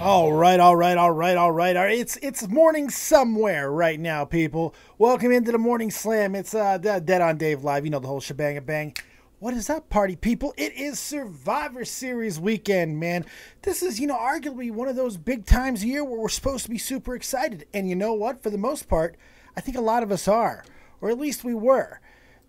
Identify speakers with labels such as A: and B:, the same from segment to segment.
A: All right, all right, all right, all right, all right. It's morning somewhere right now, people. Welcome into the Morning Slam. It's Dead on Dave Live. You know the whole shebang and bang. What is up, party people? It is Survivor Series weekend, man. This is, arguably one of those big times a year where we're supposed to be super excited. And you know what? For the most part, I think a lot of us are, or at least we were.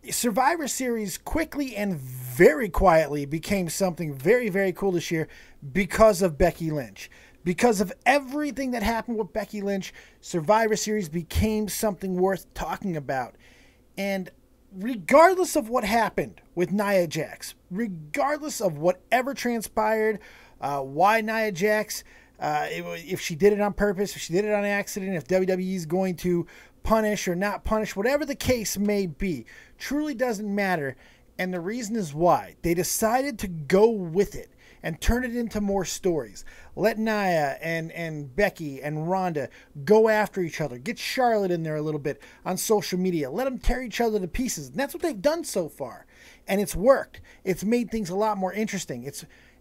A: Survivor Series quickly and very quietly became something very, very cool this year because of Becky Lynch. Because of everything that happened with Becky Lynch, Survivor Series became something worth talking about. And regardless of what happened with Nia Jax, regardless of whatever transpired, why Nia Jax, if she did it on purpose, if she did it on accident, if WWE is going to punish or not punish, whatever the case may be, truly doesn't matter. And the reason is why. They decided to go with it and turn it into more stories. Let Nia and Becky and Ronda go after each other. Get Charlotte in there a little bit on social media. Let them tear each other to pieces. And that's what they've done so far. And it's worked. It's made things a lot more interesting.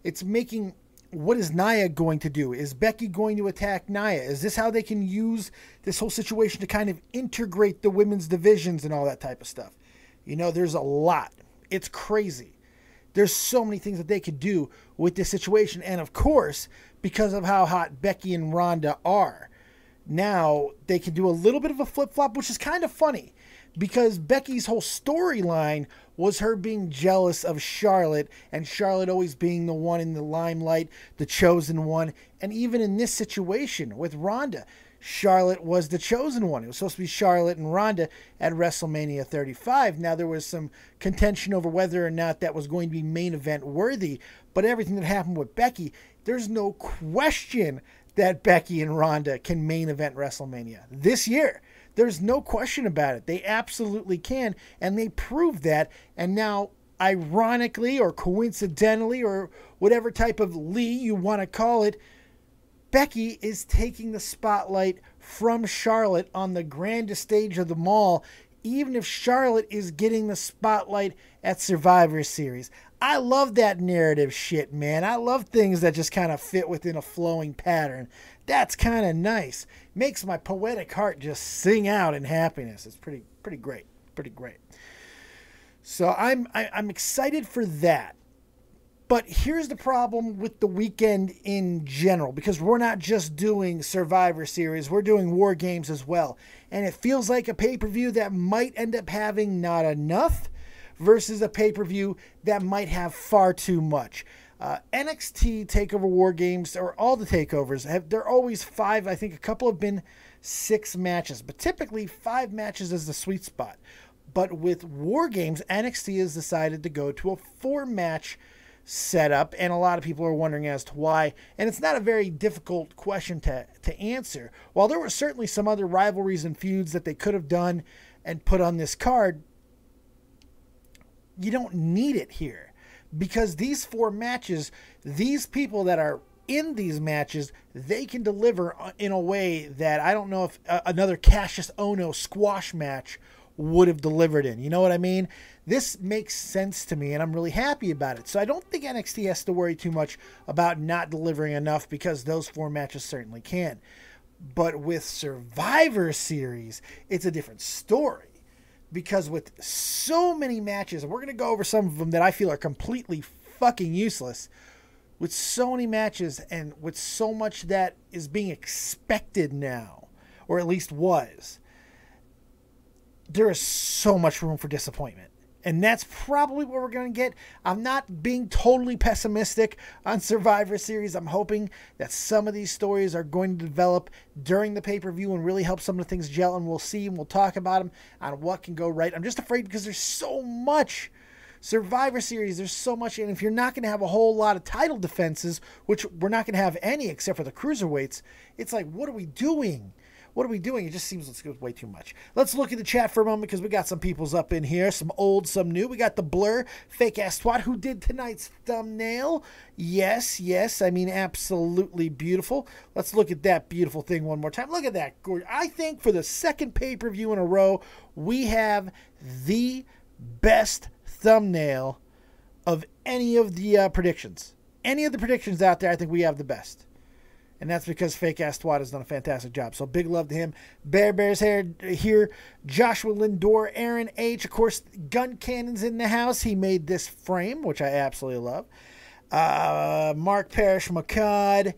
A: It's making, what is Nia going to do? Is Becky going to attack Nia? Is this how they can use this whole situation to kind of integrate the women's divisions and all that type of stuff? There's a lot. It's crazy. There's so many things that they could do with this situation. And of course, because of how hot Becky and Ronda are, now they can do a little bit of a flip-flop, which is kind of funny. Because Becky's whole storyline was her being jealous of Charlotte, and Charlotte always being the one in the limelight, the chosen one. And even in this situation with Ronda, Charlotte was the chosen one. It was supposed to be Charlotte and Ronda at WrestleMania 35. Now, there was some contention over whether or not that was going to be main event worthy, but everything that happened with Becky, there's no question that Becky and Ronda can main event WrestleMania this year. There's no question about it. They absolutely can, and they proved that. And now, ironically or coincidentally or whatever type of you want to call it, Becky is taking the spotlight from Charlotte on the grandest stage of them all, even if Charlotte is getting the spotlight at Survivor Series. I love that narrative shit, man. I love things that just kind of fit within a flowing pattern. That's kind of nice. Makes my poetic heart just sing out in happiness. It's pretty great. Pretty great. So I'm excited for that. But here's the problem with the weekend in general, because we're not just doing Survivor Series, we're doing War Games as well. And it feels like a pay-per-view that might end up having not enough versus a pay-per-view that might have far too much. NXT TakeOver War Games, or all the takeovers, they're always 5. I think a couple have been 6 matches, but typically 5 matches is the sweet spot. But with War Games, NXT has decided to go to a 4-match setup, and a lot of people are wondering as to why. And it's not a very difficult question to answer. While there were certainly some other rivalries and feuds that they could have done and put on this card, you don't need it here. Because these 4 matches, these people that are in these matches, they can deliver in a way that I don't know if another Cassius Ohno squash match would have delivered in. You know what I mean? This makes sense to me, and I'm really happy about it. So I don't think NXT has to worry too much about not delivering enough, because those 4 matches certainly can. But with Survivor Series, it's a different story. Because with so many matches, and we're going to go over some of them that I feel are completely fucking useless, with so many matches and with so much that is being expected now, or at least was, there is so much room for disappointment. And that's probably what we're going to get. I'm not being totally pessimistic on Survivor Series. I'm hoping that some of these stories are going to develop during the pay-per-view and really help some of the things gel. And we'll see and we'll talk about them on what can go right. I'm just afraid because there's so much. Survivor Series, there's so much. And if you're not going to have a whole lot of title defenses, which we're not going to have any except for the cruiserweights, it's like, what are we doing? What are we doing? It just seems like it's way too much. Let's look at the chat for a moment, because we got some people's up in here. Some old, some new. We got the Blur, fake-ass twat, who did tonight's thumbnail. Yes, I mean, absolutely beautiful. Let's look at that beautiful thing one more time. Look at that. I think for the second pay-per-view in a row, we have the best thumbnail of any of the predictions. Any of the predictions out there, I think we have the best. And that's because fake-ass twat has done a fantastic job. So big love to him. Bear's here. Joshua Lindor, Aaron H. Of course, GunCannon's in the house. He made this frame, which I absolutely love. Mark Parrish McCod.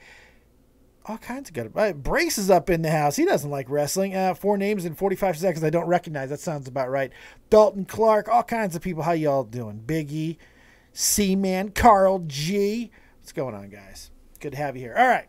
A: All kinds of good. Brace is up in the house. He doesn't like wrestling. 4 names in 45 seconds I don't recognize. That sounds about right. Dalton Clark. All kinds of people. How y'all doing? Big E. C-Man. Carl G. What's going on, guys? Good to have you here. All right.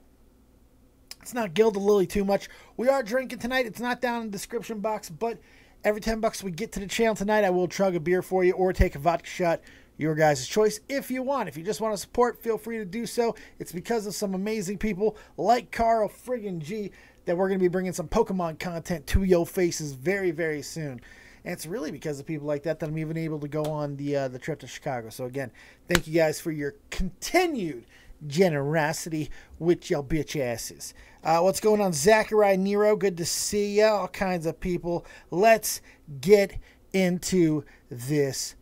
A: Let's not gild the lily too much. We are drinking tonight. It's not down in the description box, but every $10 we get to the channel tonight, I will chug a beer for you or take a vodka shot. Your guys' choice if you want. If you just want to support, feel free to do so. It's because of some amazing people like Carl friggin' G that we're going to be bringing some Pokemon content to your faces very, very soon. And it's really because of people like that I'm even able to go on the trip to Chicago. So again, thank you guys for your continued generosity with your bitch asses. What's going on? Zachariah Nero, good to see you. All kinds of people. Let's get into this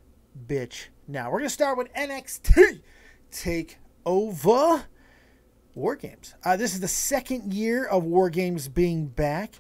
A: bitch now. We're going to start with NXT TakeOver War Games. This is the second year of War Games being back.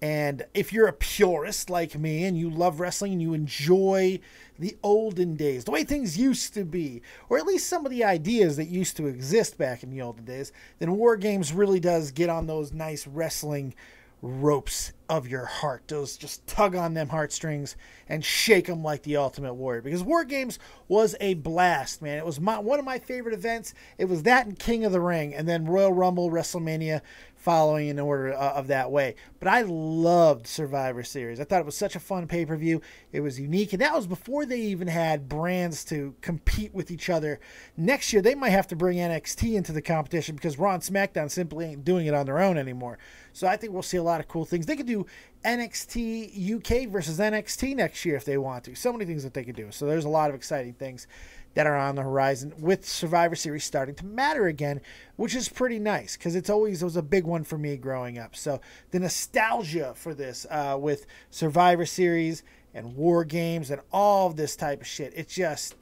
A: And if you're a purist like me and you love wrestling and you enjoy the olden days, the way things used to be, or at least some of the ideas that used to exist back in the olden days, then War Games really does get on those nice wrestling ropes of your heart. Those just tug on them heartstrings and shake them like the Ultimate Warrior. Because War Games was a blast, man. It was one of my favorite events. It was that and King of the Ring, and then Royal Rumble, WrestleMania following in order of that way. But I loved Survivor Series. I thought it was such a fun pay-per-view. It was unique, and that was before they even had brands to compete with each other. Next year, they might have to bring NXT into the competition because Raw and SmackDown simply ain't doing it on their own anymore. So I think we'll see a lot of cool things. They could do NXT UK versus NXT next year if they want to. So many things that they could do. So there's a lot of exciting things that are on the horizon with Survivor Series starting to matter again, which is pretty nice because it was a big one for me growing up. So the nostalgia for this with Survivor Series and War Games and all of this type of shit, it just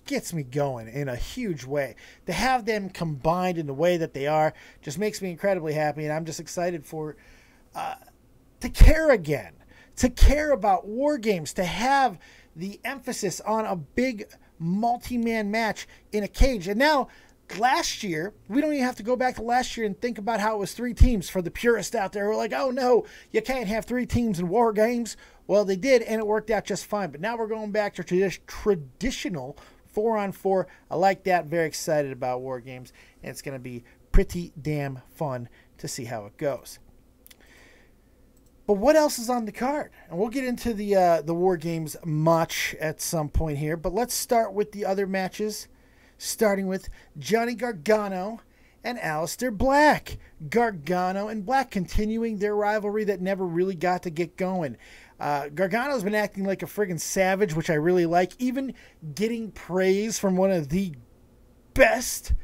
A: gets me going in a huge way. To have them combined in the way that they are just makes me incredibly happy, and I'm just excited for to care again, to care about War Games, to have the emphasis on a big multi-man match in a cage. And now, last year, we don't even have to go back to last year and think about how it was 3 teams for the purists out there who are like, oh no, you can't have 3 teams in War Games. Well, they did, and it worked out just fine. But now we're going back to traditional 4-on-4. I like that. Very excited about War Games, and it's going to be pretty damn fun to see how it goes. But what else is on the card? And we'll get into the War Games match at some point here. But let's start with the other matches, starting with Johnny Gargano and Aleister Black. Gargano and Black continuing their rivalry that never really got to get going. Gargano's been acting like a friggin' savage, which I really like. Even getting praise from one of the best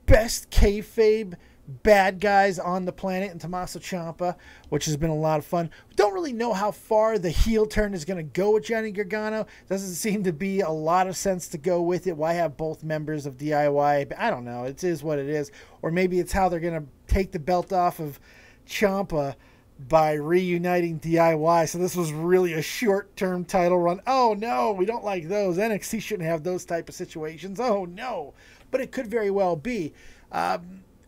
A: kayfabe bad guys on the planet in Tommaso Ciampa, which has been a lot of fun. We don't really know how far the heel turn is going to go with Johnny Gargano. Doesn't seem to be a lot of sense to go with it. Why have both members of DIY? I don't know. It is what it is. Or maybe it's how they're going to take the belt off of Ciampa by reuniting DIY. So this was really a short-term title run. Oh no, we don't like those. NXT shouldn't have those type of situations. Oh no. But it could very well be.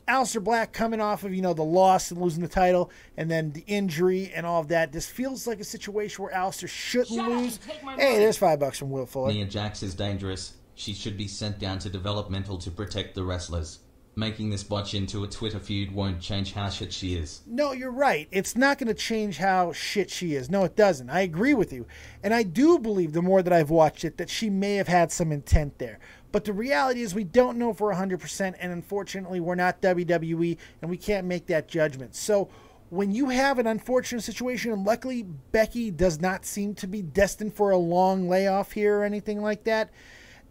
A: Aleister Black coming off of, the loss and losing the title and then the injury and all of that. This feels like a situation where Aleister shouldn't lose. Hey, there's $5 from Will Fuller.
B: Nia Jax is dangerous. She should be sent down to developmental to protect the wrestlers. Making this botch into a Twitter feud won't change how shit she is.
A: No, you're right. It's not going to change how shit she is. No, it doesn't. I agree with you. And I do believe, the more that I've watched it, that she may have had some intent there. But the reality is we don't know for 100%, and unfortunately we're not WWE, and we can't make that judgment. So when you have an unfortunate situation, and luckily Becky does not seem to be destined for a long layoff here or anything like that.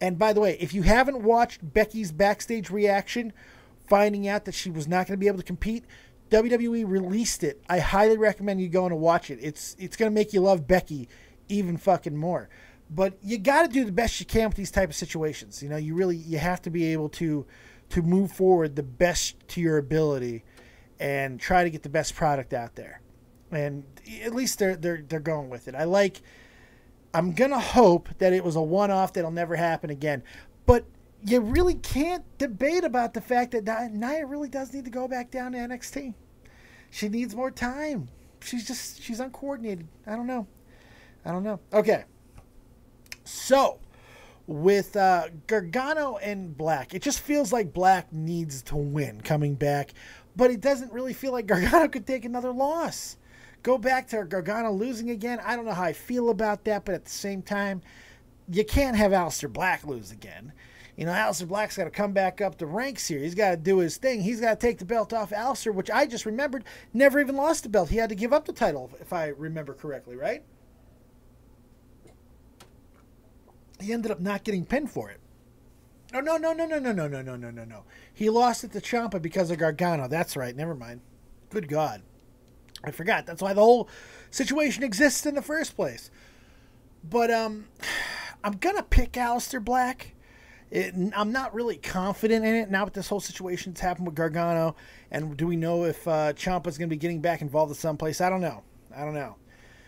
A: And by the way, if you haven't watched Becky's backstage reaction, finding out that she was not going to be able to compete, WWE released it. I highly recommend you going to watch it. It's going to make you love Becky even fucking more. But you got to do the best you can with these type of situations. You have to be able to to move forward the best to your ability and try to get the best product out there. And at least they're going with it. I'm going to hope that it was a one-off that'll never happen again. But you really can't debate about the fact that Nia really does need to go back down to NXT. She needs more time. She's uncoordinated. I don't know. Okay. So, with Gargano and Black, it just feels like Black needs to win coming back. But it doesn't really feel like Gargano could take another loss. Go back to Gargano losing again. I don't know how I feel about that, but at the same time, you can't have Aleister Black lose again. Aleister Black's got to come back up the ranks here. He's got to do his thing. He's got to take the belt off Aleister, which I just remembered never even lost the belt. He had to give up the title, if I remember correctly, right? He ended up not getting pinned for it. Oh, no. He lost it to Ciampa because of Gargano. That's right. Never mind. Good God. I forgot. That's why the whole situation exists in the first place. But I'm going to pick Aleister Black. I'm not really confident in it now with this whole situation that's happened with Gargano. And do we know if Ciampa's going to be getting back involved in someplace? I don't know.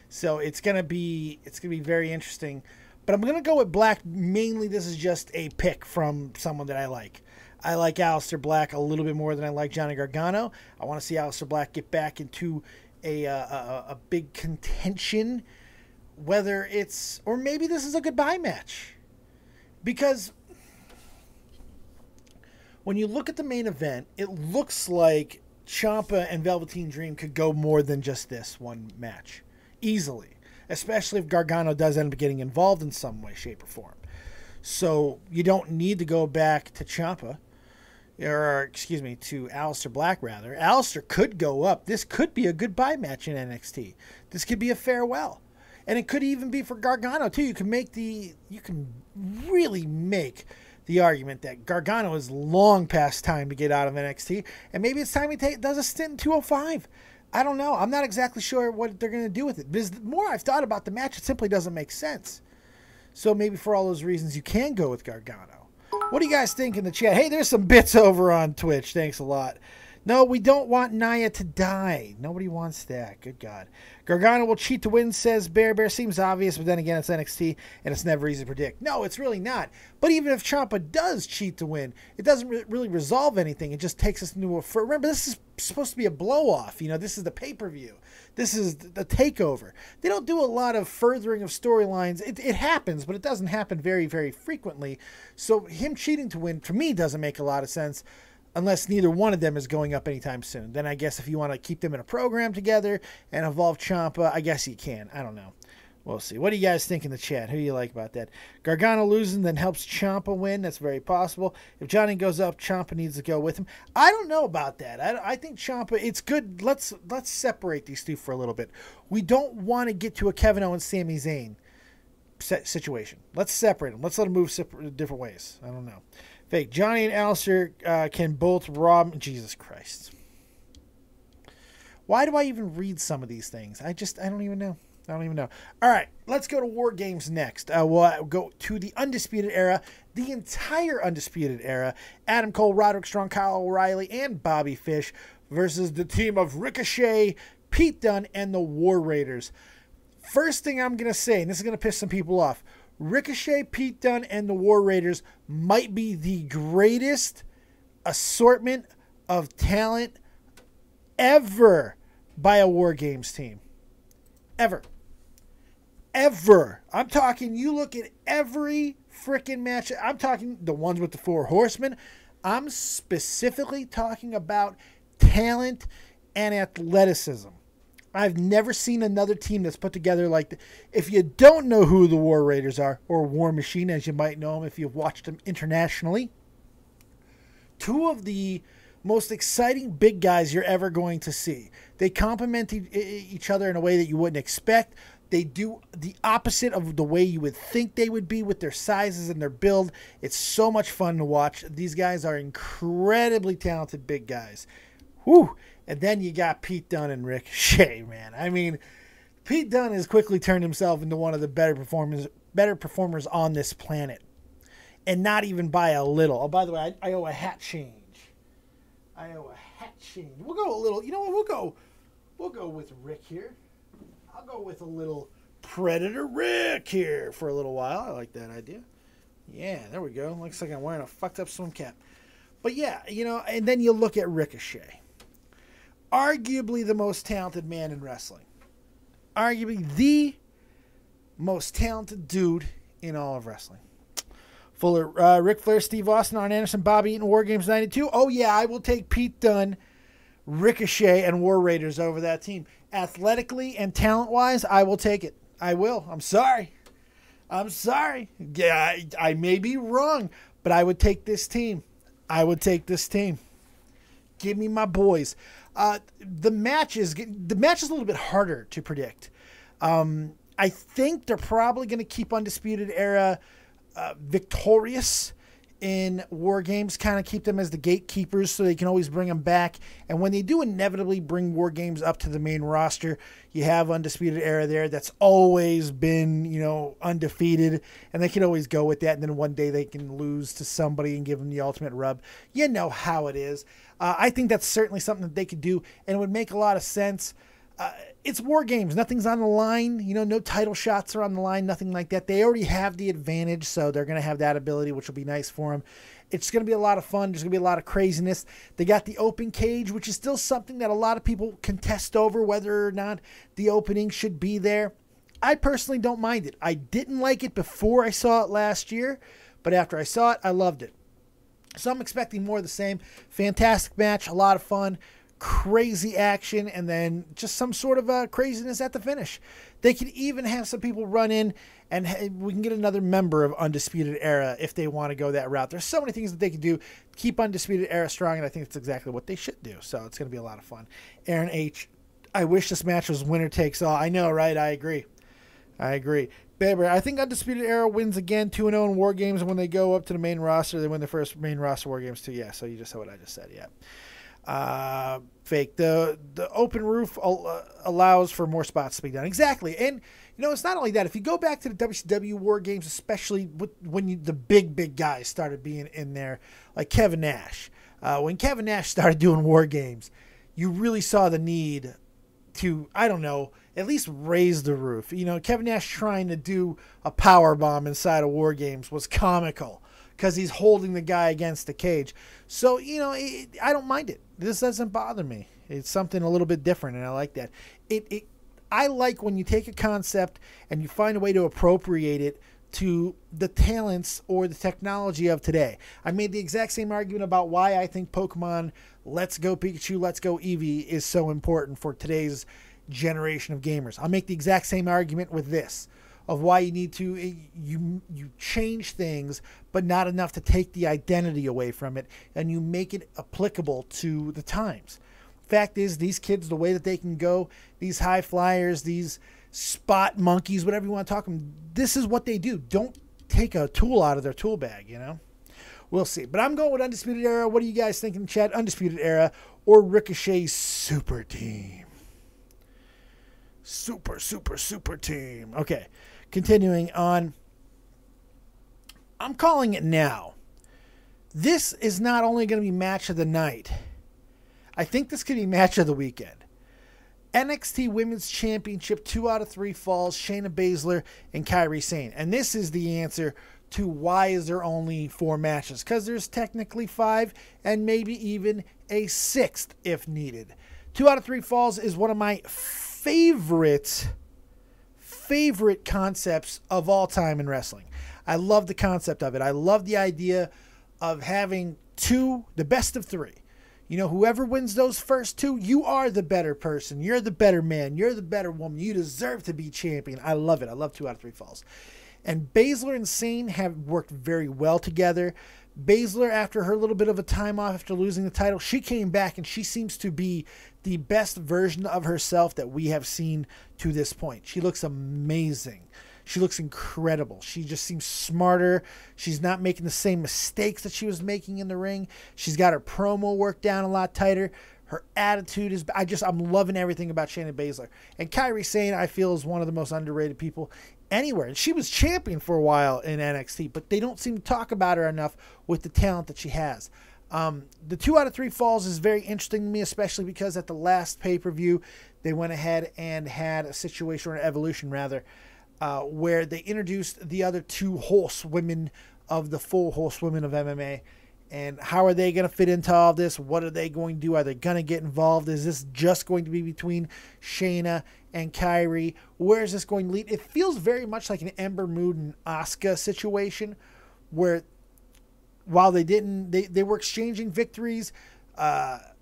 A: So it's going to be very interesting. But I'm going to go with Black. Mainly, this is just a pick from someone that I like. I like Aleister Black a little bit more than I like Johnny Gargano. I want to see Aleister Black get back into a big contention, whether it's, or maybe this is a goodbye match. Because when you look at the main event, it looks like Ciampa and Velveteen Dream could go more than just this one match. Easily. Especially if Gargano does end up getting involved in some way, shape, or form. So you don't need to go back to Ciampa. To Aleister Black, rather. Aleister could go up. This could be a goodbye match in NXT. This could be a farewell. And it could even be for Gargano, too. You can really make the argument that Gargano is long past time to get out of NXT. And maybe it's time he does a stint in 205. I don't know. I'm not exactly sure what they're going to do with it. Because the more I've thought about the match, it simply doesn't make sense. So maybe for all those reasons, you can go with Gargano. What do you guys think in the chat? Hey, there's some bits over on Twitch. Thanks a lot. No, we don't want Nia to die. Nobody wants that. Good God. Gargano will cheat to win, says Bear. Bear seems obvious, but then again, it's NXT, and it's never easy to predict. No, it's really not. But even if Ciampa does cheat to win, it doesn't really resolve anything. It just takes us into a... Remember, this is supposed to be a blow-off. This is the pay-per-view. This is the takeover. They don't do a lot of furthering of storylines. It happens, but it doesn't happen very, very frequently. So him cheating to win, to me, doesn't make a lot of sense. Unless neither one of them is going up anytime soon. Then I guess if you want to keep them in a program together and involve Ciampa, I guess you can. I don't know. We'll see. What do you guys think in the chat? Who do you like about that? Gargano losing then helps Ciampa win. That's very possible. If Johnny goes up, Ciampa needs to go with him. I don't know about that. I think Ciampa, it's good. Let's separate these two for a little bit. We don't want to get to a Kevin Owens, Sami Zayn situation. Let's separate them. Let's let them move different ways. I don't know. Fake. Johnny and Aleister can both rob... Jesus Christ. Why do I even read some of these things? I don't even know. All right, let's go to War Games next. We'll go to the Undisputed Era, the entire Undisputed Era. Adam Cole, Roderick Strong, Kyle O'Reilly, and Bobby Fish versus the team of Ricochet, Pete Dunne, and the War Raiders. First thing I'm going to say, and this is going to piss some people off, Ricochet, Pete Dunne, and the War Raiders might be the greatest assortment of talent ever by a War Games team. Ever. I'm talking, you look at every freaking match. I'm talking the ones with the Four Horsemen. I'm specifically talking about talent and athleticism. I've never seen another team that's put together like that. If you don't know who the War Raiders are, or War Machine, as you might know them if you've watched them internationally, two of the most exciting big guys you're ever going to see. They complement each other in a way that you wouldn't expect. They do the opposite of the way you would think they would be with their sizes and their build. It's so much fun to watch. These guys are incredibly talented big guys. Whew. And then you got Pete Dunne and Ricochet, man. I mean, Pete Dunne has quickly turned himself into one of the better performers on this planet. and not even by a little. Oh, by the way, I owe a hat change. We'll go a little. You know what? We'll go with Rick here. I'll go with a little Predator Rick here for a little while. I like that idea. Yeah, there we go. Looks like I'm wearing a fucked up swim cap. But yeah, and then you look at Ricochet. Arguably the most talented man in wrestling. Arguably the most talented dude in all of wrestling. Fuller, Ric Flair, Steve Austin, Arn Anderson, Bobby Eaton, War Games 92. Oh yeah, I will take Pete Dunne, Ricochet, and War Raiders over that team. Athletically and talent-wise, I will take it. I will. I'm sorry. Yeah, I may be wrong, but I would take this team. Give me my boys. The match is a little bit harder to predict. I think they're probably going to keep Undisputed Era victorious in War Games, kind of keep them as the gatekeepers so they can always bring them back. And when they do inevitably bring War Games up to the main roster, you have Undisputed Era there that's always been, undefeated, and they can always go with that. And then one day they can lose to somebody and give them the ultimate rub. You know how it is. I think that's certainly something that they could do, and it would make a lot of sense. It's War Games. Nothing's on the line. No title shots are on the line, nothing like that. They already have the advantage, so they're going to have that ability, which will be nice for them. It's going to be a lot of fun. There's going to be a lot of craziness. They got the open cage, which is still something that a lot of people contest over whether or not the opening should be there. I personally don't mind it. I didn't like it before I saw it last year, but after I saw it, I loved it. So I'm expecting more of the same. Fantastic match, a lot of fun. Crazy action, and then just some sort of craziness at the finish. They could even have some people run in, and we can get another member of Undisputed Era if they want to go that route. There's so many things that they could do. Keep Undisputed Era strong, and I think that's exactly what they should do. So it's going to be a lot of fun. Aaron H., I wish this match was winner takes all. I know, right? I agree. Baber, I think Undisputed Era wins again, 2-0 in War Games, and when they go up to the main roster, they win the first main roster War Games too. Yeah, so you just said what I just said, yeah. Fake. The open roof allows for more spots to be done. Exactly. And, it's not only that. If you go back to the WCW War Games, especially when the big guys started being in there, like Kevin Nash. When Kevin Nash started doing War Games, you really saw the need to, at least raise the roof. Kevin Nash trying to do a power bomb inside of War Games was comical because he's holding the guy against the cage. So, I don't mind it. This doesn't bother me. It's something a little bit different, and I like that. I like when you take a concept and you find a way to appropriate it to the talents or the technology of today. I made the exact same argument about why I think Pokemon Let's Go Pikachu, Let's Go Eevee is so important for today's generation of gamers. I'll make the exact same argument with this, of why you need to, you change things, but not enough to take the identity away from it, and you make it applicable to the times. Fact is, these kids, the way that they can go, these high flyers, these spot monkeys, whatever you want to talk them, this is what they do. Don't take a tool out of their tool bag, We'll see. But I'm going with Undisputed Era. What do you guys think in the chat? Undisputed Era or Ricochet's super team? Super team. Okay. Continuing on, I'm calling it now. This is not only going to be match of the night. I think this could be match of the weekend. NXT Women's Championship, 2 out of 3 falls, Shayna Baszler and Kairi Sane. And this is the answer to why is there only 4 matches. Because there's technically 5 and maybe even a 6th if needed. 2 out of 3 falls is one of my favorite concepts of all time in wrestling. I love the concept of it. I love the idea of having the best of 3. Whoever wins those first 2, you are the better person. You're the better man. You're the better woman. You deserve to be champion. I love it. I love 2 out of 3 falls. And Baszler and Sane have worked very well together. Baszler, after her little bit of a time off after losing the title, she came back and she seems to be the best version of herself that we have seen to this point. She looks amazing. She looks incredible. She just seems smarter. She's not making the same mistakes that she was making in the ring. She's got her promo work down a lot tighter. Her attitude is, I'm loving everything about Shayna Baszler. And Kairi Sane, I feel, is one of the most underrated people anywhere. And she was champion for a while in NXT, but they don't seem to talk about her enough with the talent that she has. The 2 out of 3 falls is very interesting to me, especially because at the last pay-per-view, they went ahead and had a situation, or an evolution rather, where they introduced the other 2 horsewomen of the full horsewomen of MMA. And how are they going to fit into all this? What are they going to do? Are they going to get involved? Is this just going to be between Shayna and Kyrie? Where is this going to lead? It feels very much like an Ember Moon and Asuka situation, where while they were exchanging victories.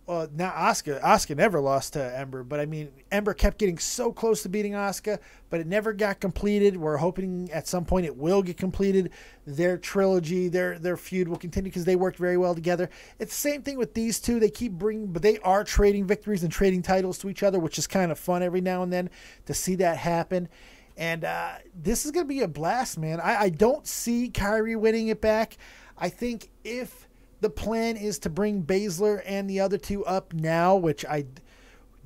A: Well, now Asuka never lost to Ember, but I mean, Ember kept getting so close to beating Asuka, but it never got completed. We're hoping at some point it will get completed. Their trilogy, their feud will continue because they worked very well together. It's the same thing with these two. They keep bringing, but they are trading victories and trading titles to each other, which is kind of fun every now and then to see that happen. And this is going to be a blast, man. I don't see Kyrie winning it back. I think if the plan is to bring Baszler and the other 2 up now, which I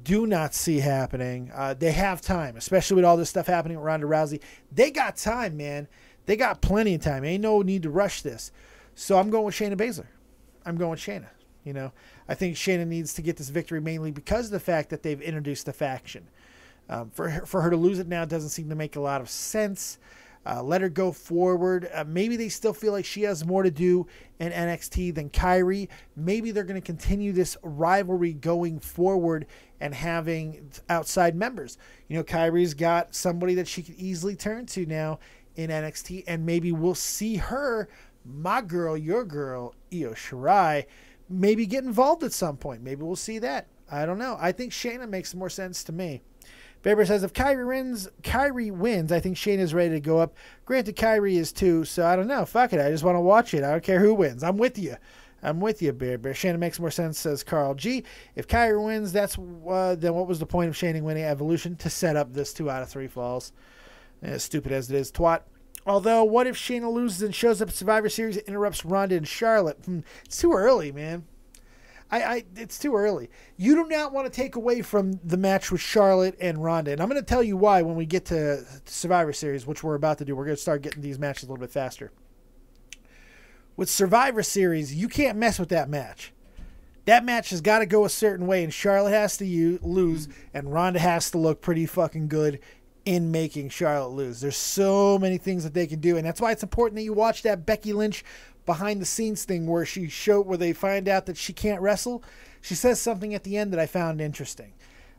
A: do not see happening. They have time, especially with all this stuff happening with Ronda Rousey. They got time, man. They got plenty of time. Ain't no need to rush this. So I'm going with Shayna Baszler. I'm going with Shayna. You know, I think Shayna needs to get this victory mainly because of the fact that they've introduced the faction. For her to lose it now doesn't seem to make a lot of sense. Let her go forward. Maybe they still feel like she has more to do in NXT than Kyrie. Maybe they're going to continue this rivalry going forward and having outside members. You know, Kyrie's got somebody that she could easily turn to now in NXT, and maybe we'll see her, my girl, your girl, Io Shirai, maybe get involved at some point. Maybe we'll see that. I don't know. I think Shayna makes more sense to me. Faber says, if Kyrie wins, I think Shayna's ready to go up. Granted, Kyrie is too, so I don't know. Fuck it. I just want to watch it. I don't care who wins. I'm with you. Bear. Shayna makes more sense, says Carl G. If Kyrie wins, then what was the point of Shayna winning Evolution? To set up this 2 out of 3 falls. As stupid as it is, twat. Although, what if Shayna loses and shows up at Survivor Series and interrupts Ronda and Charlotte? It's too early, man. It's too early. You do not want to take away from the match with Charlotte and Ronda. And I'm going to tell you why when we get to Survivor Series, which we're about to do. We're going to start getting these matches a little bit faster. With Survivor Series, you can't mess with that match. That match has got to go a certain way, and Charlotte has to lose, and Ronda has to look pretty fucking good in making Charlotte lose. There's so many things that they can do, and that's why it's important that you watch that Becky Lynch behind the scenes thing where they find out that she can't wrestle. She says something at the end that I found interesting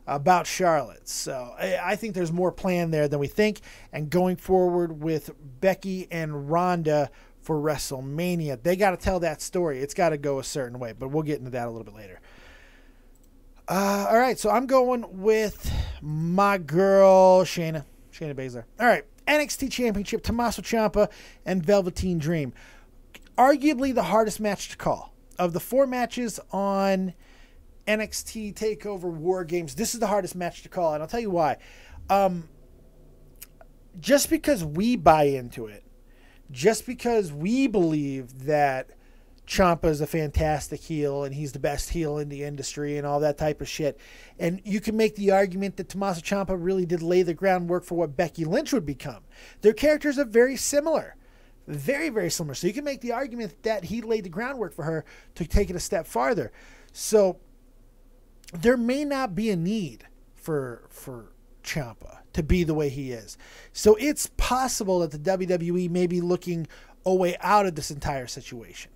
A: about Charlotte. So I think there's more planned there than we think. And going forward with Becky and Ronda for WrestleMania, they got to tell that story. It's got to go a certain way, but we'll get into that a little bit later. All right, so I'm going with my girl Shayna Baszler. All right, NXT Championship, Tommaso Ciampa and Velveteen Dream. Arguably the hardest match to call. Of the 4 matches on NXT TakeOver War Games, this is the hardest match to call, and I'll tell you why. Just because we buy into it, just because we believe that Ciampa is a fantastic heel and he's the best heel in the industry and all that type of shit, and you can make the argument that Tommaso Ciampa really did lay the groundwork for what Becky Lynch would become. Their characters are very similar. Very, very similar. So you can make the argument that he laid the groundwork for her to take it a step farther. So there may not be a need for Ciampa to be the way he is. So it's possible that the WWE may be looking a way out of this entire situation.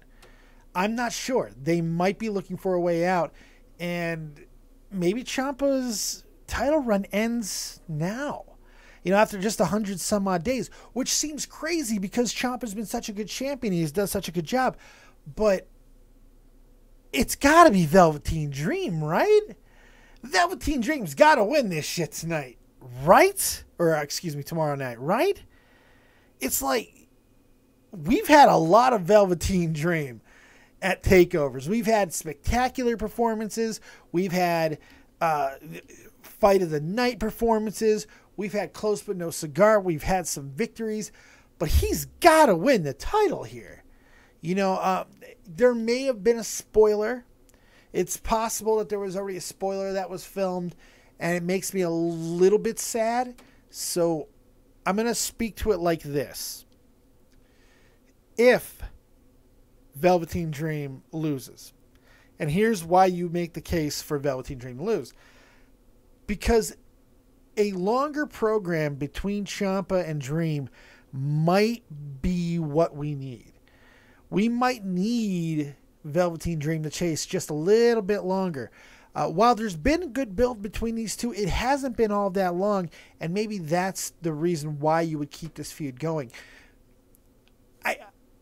A: I'm not sure. They might be looking for a way out, and maybe Ciampa's title run ends now. You know, after just 100 some odd days, which seems crazy because Ciampa's been such a good champion. He's done such a good job. But it's got to be Velveteen Dream, right? Velveteen Dream's got to win this shit tonight, right? Or, excuse me, tomorrow night, right? It's like we've had a lot of Velveteen Dream at takeovers. We've had spectacular performances. We've had fight of the night performances. We've had close but no cigar. We've had some victories, but he's got to win the title here. You know, there may have been a spoiler. It's possible that there was already a spoiler that was filmed, and it makes me a little bit sad. So I'm going to speak to it like this. If Velveteen Dream loses, and here's why you make the case for Velveteen Dream to lose. Because a longer program between Ciampa and Dream might be what we need. We might need Velveteen Dream to chase just a little bit longer. While there's been a good build between these two, it hasn't been all that long, and maybe that's the reason why you would keep this feud going.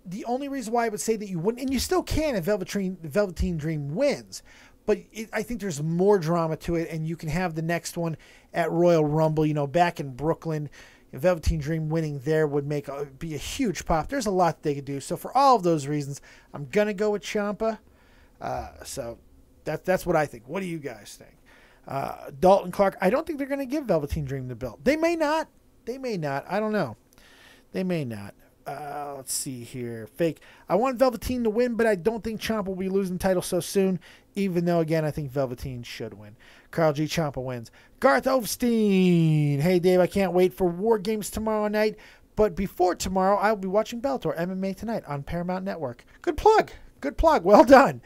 A: The only reason why I would say that you wouldn't, and you still can if Velveteen Dream wins, but I think there's more drama to it, and you can have the next one at Royal Rumble, you know, back in Brooklyn. Velveteen Dream winning there would be a huge pop. There's a lot they could do. So for all of those reasons, I'm going to go with Ciampa. So that's what I think. What do you guys think? Dalton Clark, I don't think they're going to give Velveteen Dream the belt. They may not. They may not. I don't know. They may not. Let's see here. Fake. I want Velveteen to win, but I don't think Ciampa will be losing the title so soon, even though, again, I think Velveteen should win. Carl G. Ciampa wins. Garth Ovestein. Hey, Dave, I can't wait for War Games tomorrow night, but before tomorrow, I will be watching Bellator MMA Tonight on Paramount Network. Good plug. Good plug. Well done.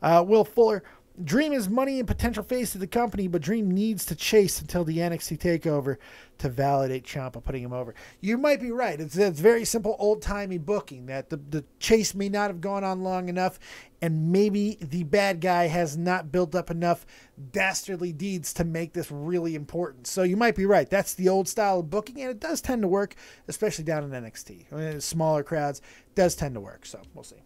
A: Will Fuller. Dream is money and potential face of the company, but Dream needs to chase until the NXT takeover to validate Ciampa putting him over. You might be right. It's very simple old-timey booking that the chase may not have gone on long enough, and maybe the bad guy has not built up enough dastardly deeds to make this really important. So you might be right. That's the old style of booking, and it does tend to work, especially down in NXT. I mean, smaller crowds, it does tend to work, so we'll see.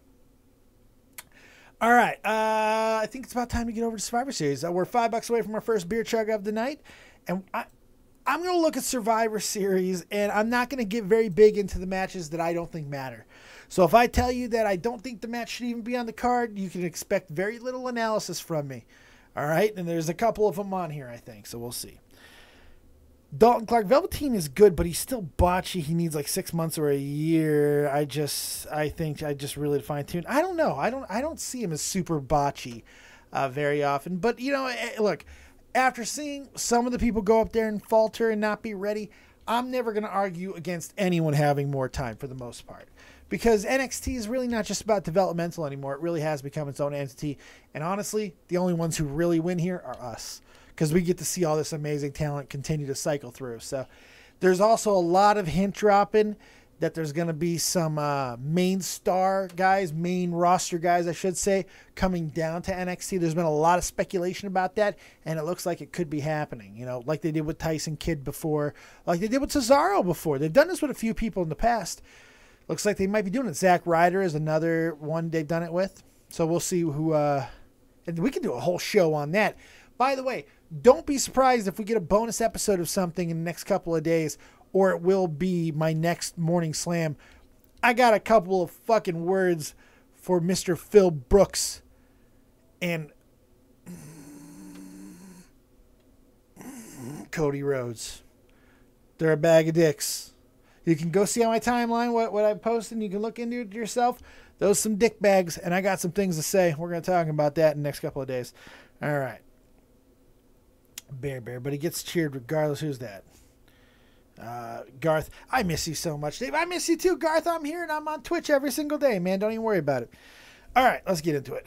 A: All right, I think it's about time to get over to Survivor Series. We're $5 away from our first beer chug of the night, and I'm going to look at Survivor Series, and I'm not going to get very big into the matches that I don't think matter. So if I tell you that I don't think the match should even be on the card, you can expect very little analysis from me. All right, and there's a couple of them on here, I think, so we'll see. Dalton Clark, Velveteen is good, but he's still botchy. He needs like 6 months or a year. I think I just really fine tune. I don't know. I don't see him as super botchy very often. But you know, look, after seeing some of the people go up there and falter and not be ready, I'm never going to argue against anyone having more time for the most part. Because NXT is really not just about developmental anymore. It really has become its own entity. And honestly, the only ones who really win here are us, because we get to see all this amazing talent continue to cycle through. So there's also a lot of hint dropping that there's going to be some main star guys, main roster guys, I should say, coming down to NXT. There's been a lot of speculation about that, and it looks like it could be happening, you know, like they did with Tyson Kidd before, like they did with Cesaro before. They've done this with a few people in the past. Looks like they might be doing it. Zack Ryder is another one they've done it with. So we'll see who, and we can do a whole show on that. By the way, don't be surprised if we get a bonus episode of something in the next couple of days, or it will be my next morning slam. I got a couple of fucking words for Mr. Phil Brooks and Cody Rhodes. They're a bag of dicks. You can go see on my timeline what I posted, and you can look into it yourself. Those some dick bags, and I got some things to say. We're going to talk about that in the next couple of days. All right. Bear, but he gets cheered regardless. Who's that? Garth, I miss you so much, Dave. I miss you too, Garth. I'm here and I'm on Twitch every single day, man. Don't even worry about it. All right, let's get into it.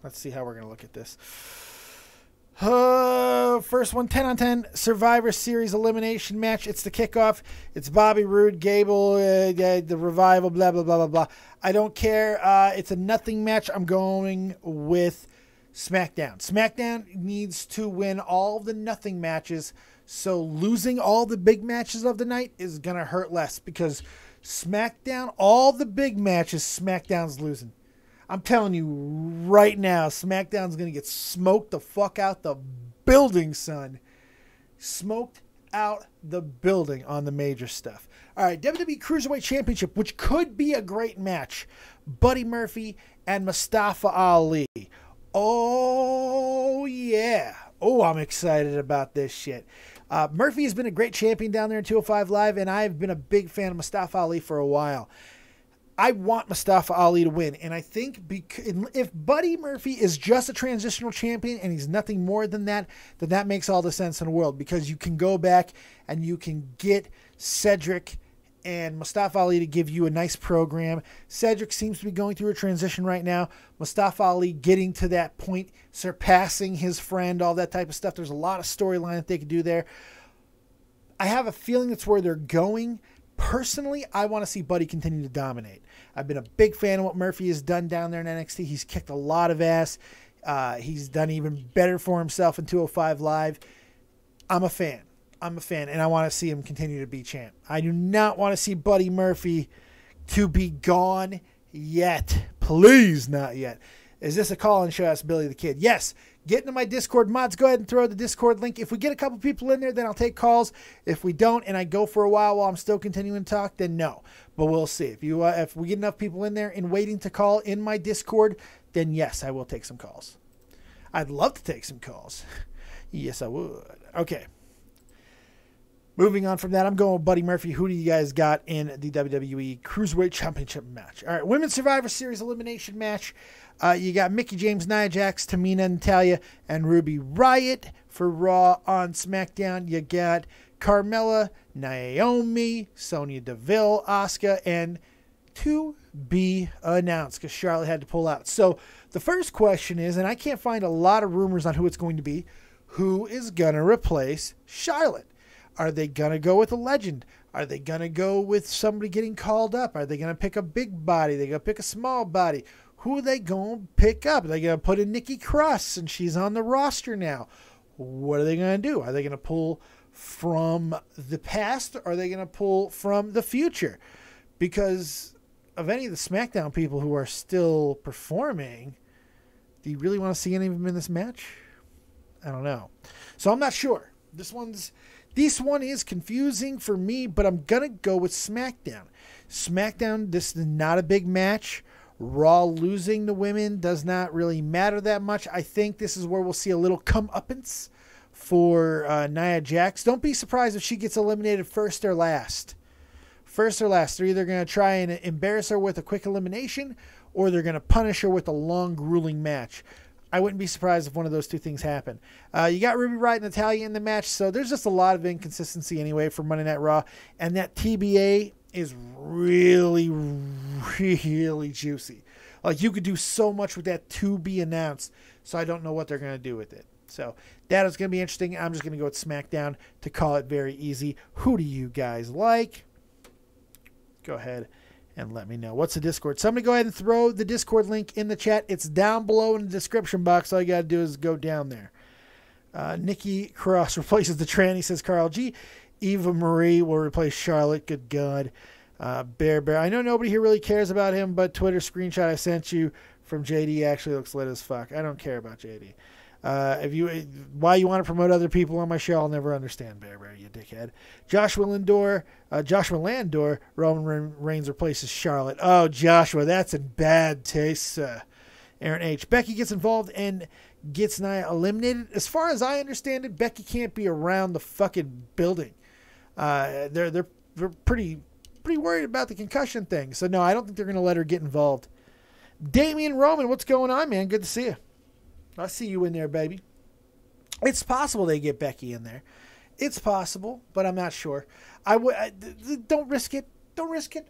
A: Let's see how we're going to look at this. First one, 10 on 10, Survivor Series elimination match. It's the kickoff. It's Bobby Roode, Gable, the Revival, blah, blah, blah, blah, blah. I don't care. It's a nothing match. I'm going with SmackDown. SmackDown needs to win all the nothing matches, so losing all the big matches of the night is going to hurt less, because SmackDown, all the big matches, SmackDown's losing. I'm telling you right now, SmackDown's going to get smoked the fuck out the building, son. Smoked out the building on the major stuff. All right, WWE Cruiserweight Championship, which could be a great match. Buddy Murphy and Mustafa Ali. Oh, yeah. Oh, I'm excited about this shit. Murphy has been a great champion down there in 205 Live, and I've been a big fan of Mustafa Ali for a while. I want Mustafa Ali to win. And I think if Buddy Murphy is just a transitional champion and he's nothing more than that, then that makes all the sense in the world, because you can go back and you can get Cedric and Mustafa Ali to give you a nice program. Cedric seems to be going through a transition right now. Mustafa Ali getting to that point, surpassing his friend, all that type of stuff. There's a lot of storyline that they could do there. I have a feeling that's where they're going. Personally, I want to see Buddy continue to dominate. I've been a big fan of what Murphy has done down there in NXT. He's kicked a lot of ass. He's done even better for himself in 205 Live. I'm a fan, and I want to see him continue to be champ. I do not want to see Buddy Murphy to be gone yet. Please, not yet. Is this a call-in show? Asked Billy the Kid. Yes. Get into my Discord. Mods, go ahead and throw the Discord link. If we get a couple people in there, then I'll take calls. If we don't, and I go for a while I'm still continuing to talk, then no. But we'll see. If we get enough people in there and waiting to call in my Discord, then yes, I will take some calls. I'd love to take some calls. Yes, I would. Okay. Moving on from that, I'm going with Buddy Murphy. Who do you guys got in the WWE Cruiserweight Championship match? All right, Women's Survivor Series elimination match. You got Mickie James, Nia Jax, Tamina, Natalya, and Ruby Riott for Raw. On SmackDown, you got Carmella, Naomi, Sonya Deville, Asuka, and to be announced because Charlotte had to pull out. So the first question is, and I can't find a lot of rumors on who it's going to be, who is going to replace Charlotte? Are they going to go with a legend? Are they going to go with somebody getting called up? Are they going to pick a big body? Are they going to pick a small body? Who are they going to pick up? Are they going to put in Nikki Cross and she's on the roster now? What are they going to do? Are they going to pull from the past? Or are they going to pull from the future? Because of any of the SmackDown people who are still performing, do you really want to see any of them in this match? I don't know. So I'm not sure. This one is confusing for me, but I'm going to go with SmackDown. SmackDown, this is not a big match. Raw losing the women does not really matter that much. I think this is where we'll see a little comeuppance for Nia Jax. Don't be surprised if she gets eliminated first or last. First or last. They're either going to try and embarrass her with a quick elimination, or they're going to punish her with a long, grueling match. I wouldn't be surprised if one of those two things happen. You got Ruby Riott and Natalya in the match, so there's just a lot of inconsistency anyway for Monday Night Raw. And that TBA is really, really juicy. Like, you could do so much with that to be announced, so I don't know what they're going to do with it. So that is going to be interesting. I'm just going to go with SmackDown to call it very easy. Who do you guys like? Go ahead and let me know. What's the Discord? Somebody go ahead and throw the Discord link in the chat. It's down below in the description box. All you got to do is go down there. Nikki Cross replaces the tranny, says Carl G. Eva Marie will replace Charlotte. Good God. Bear. I know nobody here really cares about him, but Twitter screenshot I sent you from JD actually looks lit as fuck. I don't care about JD. Why you want to promote other people on my show, I'll never understand, Bear, you dickhead. Joshua Landor, Roman Reigns replaces Charlotte. Oh, Joshua, that's in bad taste. Aaron H. Becky gets involved and gets Nia eliminated. As far as I understand it, Becky can't be around the fucking building. They're pretty worried about the concussion thing. So no, I don't think they're going to let her get involved. Damian Roman, what's going on, man? Good to see you. I see you in there, baby. It's possible they get Becky in there. It's possible, but I'm not sure. Don't risk it. Don't risk it.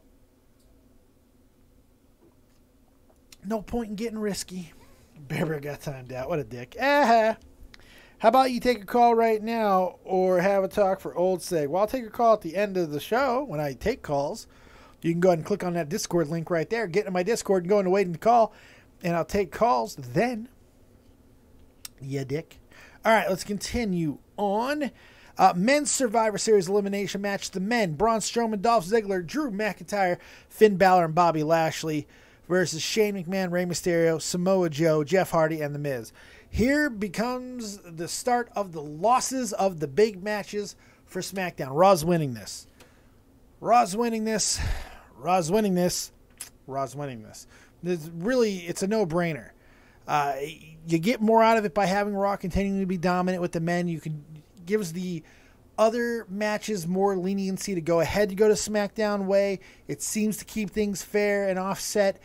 A: No point in getting risky. Bear got timed out. What a dick. How about you take a call right now or have a talk for old sake? Well, I'll take a call at the end of the show when I take calls. You can go ahead and click on that Discord link right there. Get into my Discord and go into waiting to call, and I'll take calls then. Yeah, dick. All right, let's continue on. Men's Survivor Series elimination match. The men, Braun Strowman, Dolph Ziggler, Drew McIntyre, Finn Balor, and Bobby Lashley versus Shane McMahon, Rey Mysterio, Samoa Joe, Jeff Hardy, and The Miz. Here becomes the start of the losses of the big matches for SmackDown. Raw's winning this. Raw's winning this. Raw's winning this. Raw's winning this. It's a no-brainer. You get more out of it by having Raw continuing to be dominant with the men. Gives the other matches more leniency to go ahead to go to SmackDown way. It seems to keep things fair and offset,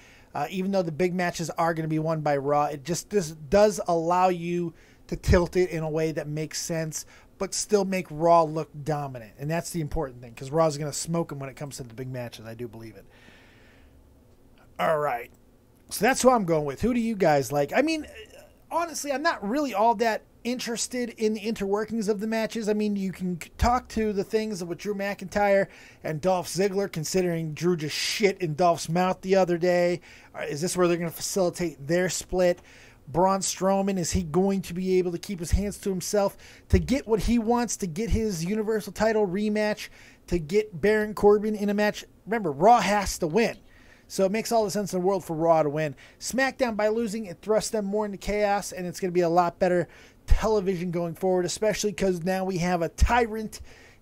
A: even though the big matches are going to be won by Raw. It just does allow you to tilt it in a way that makes sense, but still make Raw look dominant. And that's the important thing, because Raw is going to smoke them when it comes to the big matches. I do believe it. All right. So that's who I'm going with. Who do you guys like? I mean, honestly, I'm not really all that interested in the interworkings of the matches. I mean, you can talk to the things with Drew McIntyre and Dolph Ziggler, considering Drew just shit in Dolph's mouth the other day. Is this where they're going to facilitate their split? Braun Strowman, is he going to be able to keep his hands to himself to get what he wants, to get his Universal title rematch, to get Baron Corbin in a match? Remember, Raw has to win. So it makes all the sense in the world for Raw to win. SmackDown, by losing, it thrusts them more into chaos, and it's going to be a lot better television going forward, especially because now we have a tyrant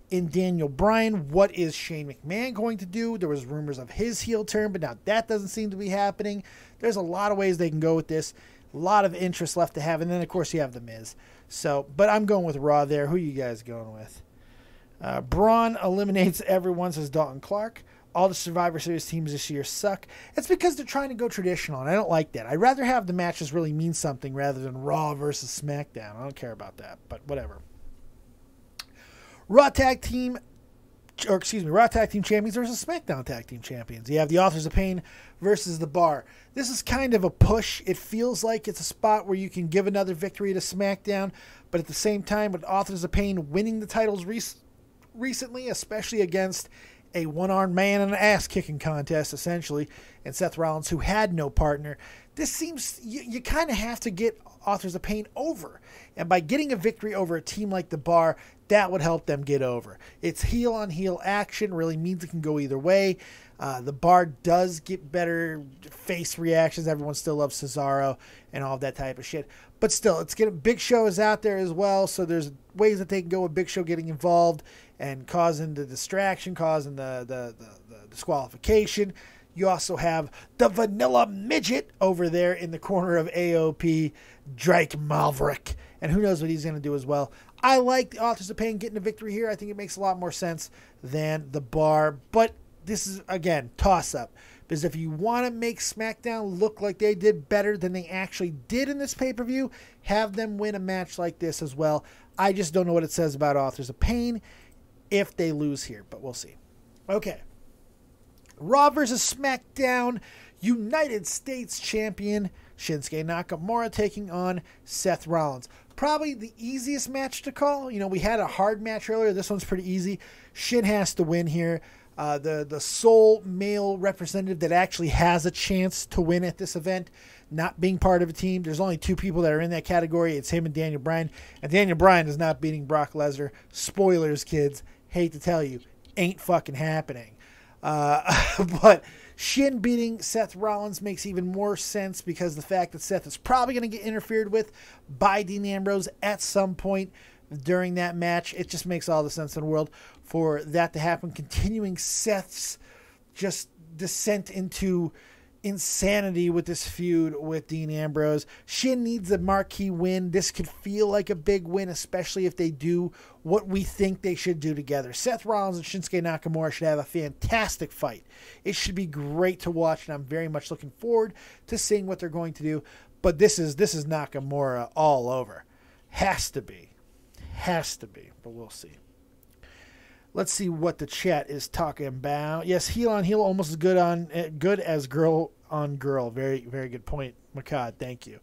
A: in Daniel Bryan. What is Shane McMahon going to do? There was rumors of his heel turn, but now that doesn't seem to be happening. There's a lot of ways they can go with this. A lot of interest left to have. And then, of course, you have The Miz. So, but I'm going with Raw there. Who are you guys going with? Braun eliminates everyone, says Dalton Clark. All the Survivor Series teams this year suck. It's because they're trying to go traditional, and I don't like that. I'd rather have the matches really mean something rather than Raw versus SmackDown. I don't care about that, but whatever. Raw Tag Team Champions versus SmackDown Tag Team Champions. You have the Authors of Pain versus The Bar. This is kind of a push. It feels like it's a spot where you can give another victory to SmackDown, but at the same time, with Authors of Pain winning the titles recently, especially against a one-armed man in an ass-kicking contest, essentially, and Seth Rollins, who had no partner, this seems you kind of have to get Authors of Pain over. And by getting a victory over a team like The Bar, that would help them get over. It's heel-on-heel action, really means it can go either way. The Bar does get better face reactions. Everyone still loves Cesaro and all of that type of shit. But still, Big Show is out there as well, so there's ways that they can go with Big Show getting involved and causing the distraction, causing the disqualification. You also have the Vanilla Midget over there in the corner of AOP, Drake Maverick. And who knows what he's going to do as well. I like the Authors of Pain getting a victory here. I think it makes a lot more sense than The Bar. But this is, again, toss-up. Because if you want to make SmackDown look like they did better than they actually did in this pay-per-view, have them win a match like this as well. I just don't know what it says about Authors of Pain if they lose here, but we'll see. Okay. Raw versus SmackDown United States Champion Shinsuke Nakamura taking on Seth Rollins. Probably the easiest match to call. You know, we had a hard match earlier. This one's pretty easy. Shin has to win here. The sole male representative that actually has a chance to win at this event, not being part of a team. There's only two people that are in that category. It's him and Daniel Bryan. And Daniel Bryan is not beating Brock Lesnar. Spoilers, kids. Hate to tell you. Ain't fucking happening. But Shin beating Seth Rollins makes even more sense because the fact that Seth is probably going to get interfered with by Dean Ambrose at some point during that match. It just makes all the sense in the world for that to happen, continuing Seth's just descent into insanity with this feud with Dean Ambrose. Shin needs a marquee win. This could feel like a big win, especially if they do what we think they should do together. Seth Rollins and Shinsuke Nakamura should have a fantastic fight. It should be great to watch, and I'm very much looking forward to seeing what they're going to do. But this is Nakamura all over. Has to be, but we'll see. Let's see what the chat is talking about. Yes, heel on heel, almost as good as girl on girl. Very, very good point, Makad. Thank you,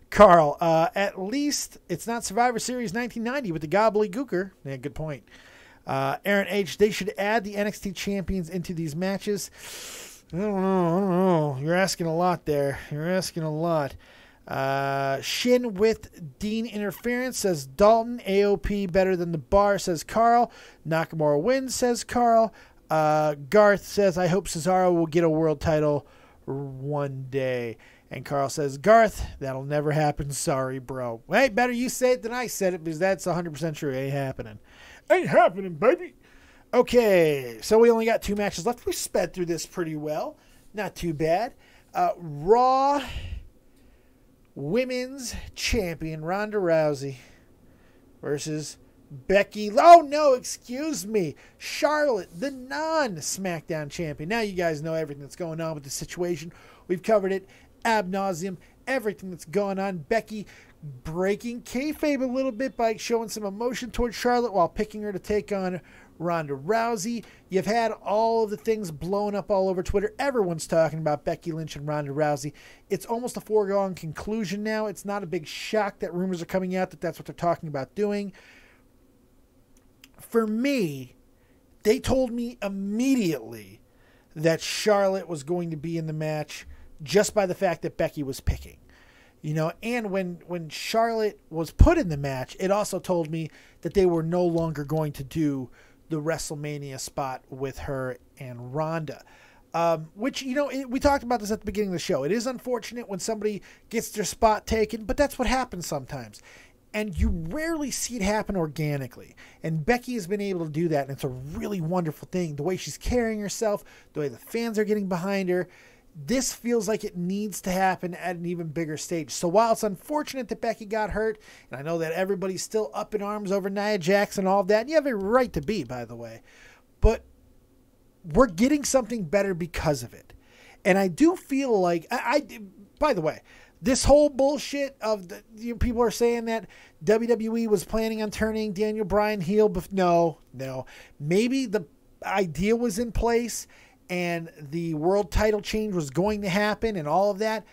A: Carl. At least it's not Survivor Series 1990 with the gobbledygooker. Yeah, good point. Aaron H. They should add the NXT champions into these matches. I don't know. You're asking a lot there. Shin with Dean interference, says Dalton. AOP better than The Bar, says Carl. Nakamura wins, says Carl. Garth says, I hope Cesaro will get a world title one day. And Carl says, Garth, that'll never happen. Sorry, bro. Hey, better you say it than I said it, because that's 100% true. Ain't happening. Ain't happening, baby. Okay, so we only got 2 matches left. We sped through this pretty well. Not too bad. Raw Women's Champion Ronda Rousey versus Becky, oh no, excuse me, Charlotte, the non-SmackDown champion. Now you guys know everything that's going on with the situation. We've covered it ad nauseum, everything that's going on. Becky breaking kayfabe a little bit by showing some emotion towards Charlotte while picking her to take on Ronda Rousey. You've had all of the things blowing up all over Twitter. Everyone's talking about Becky Lynch and Ronda Rousey. It's almost a foregone conclusion now. It's not a big shock that rumors are coming out that that's what they're talking about doing. For me, they told me immediately that Charlotte was going to be in the match just by the fact that Becky was picking. You know, and when Charlotte was put in the match, it also told me that they were no longer going to do the WrestleMania spot with her and Ronda. Which, you know, we talked about this at the beginning of the show. It is unfortunate when somebody gets their spot taken, but that's what happens sometimes. And you rarely see it happen organically. And Becky has been able to do that, and it's a really wonderful thing. The way she's carrying herself, the way the fans are getting behind her, this feels like it needs to happen at an even bigger stage. So while it's unfortunate that Becky got hurt, and I know that everybody's still up in arms over Nia Jax and all of that, and you have a right to be, by the way, but we're getting something better because of it. And I do feel like, by the way, this whole bullshit of people are saying that WWE was planning on turning Daniel Bryan heel, but no. Maybe the idea was in place and the world title change was going to happen and all of that.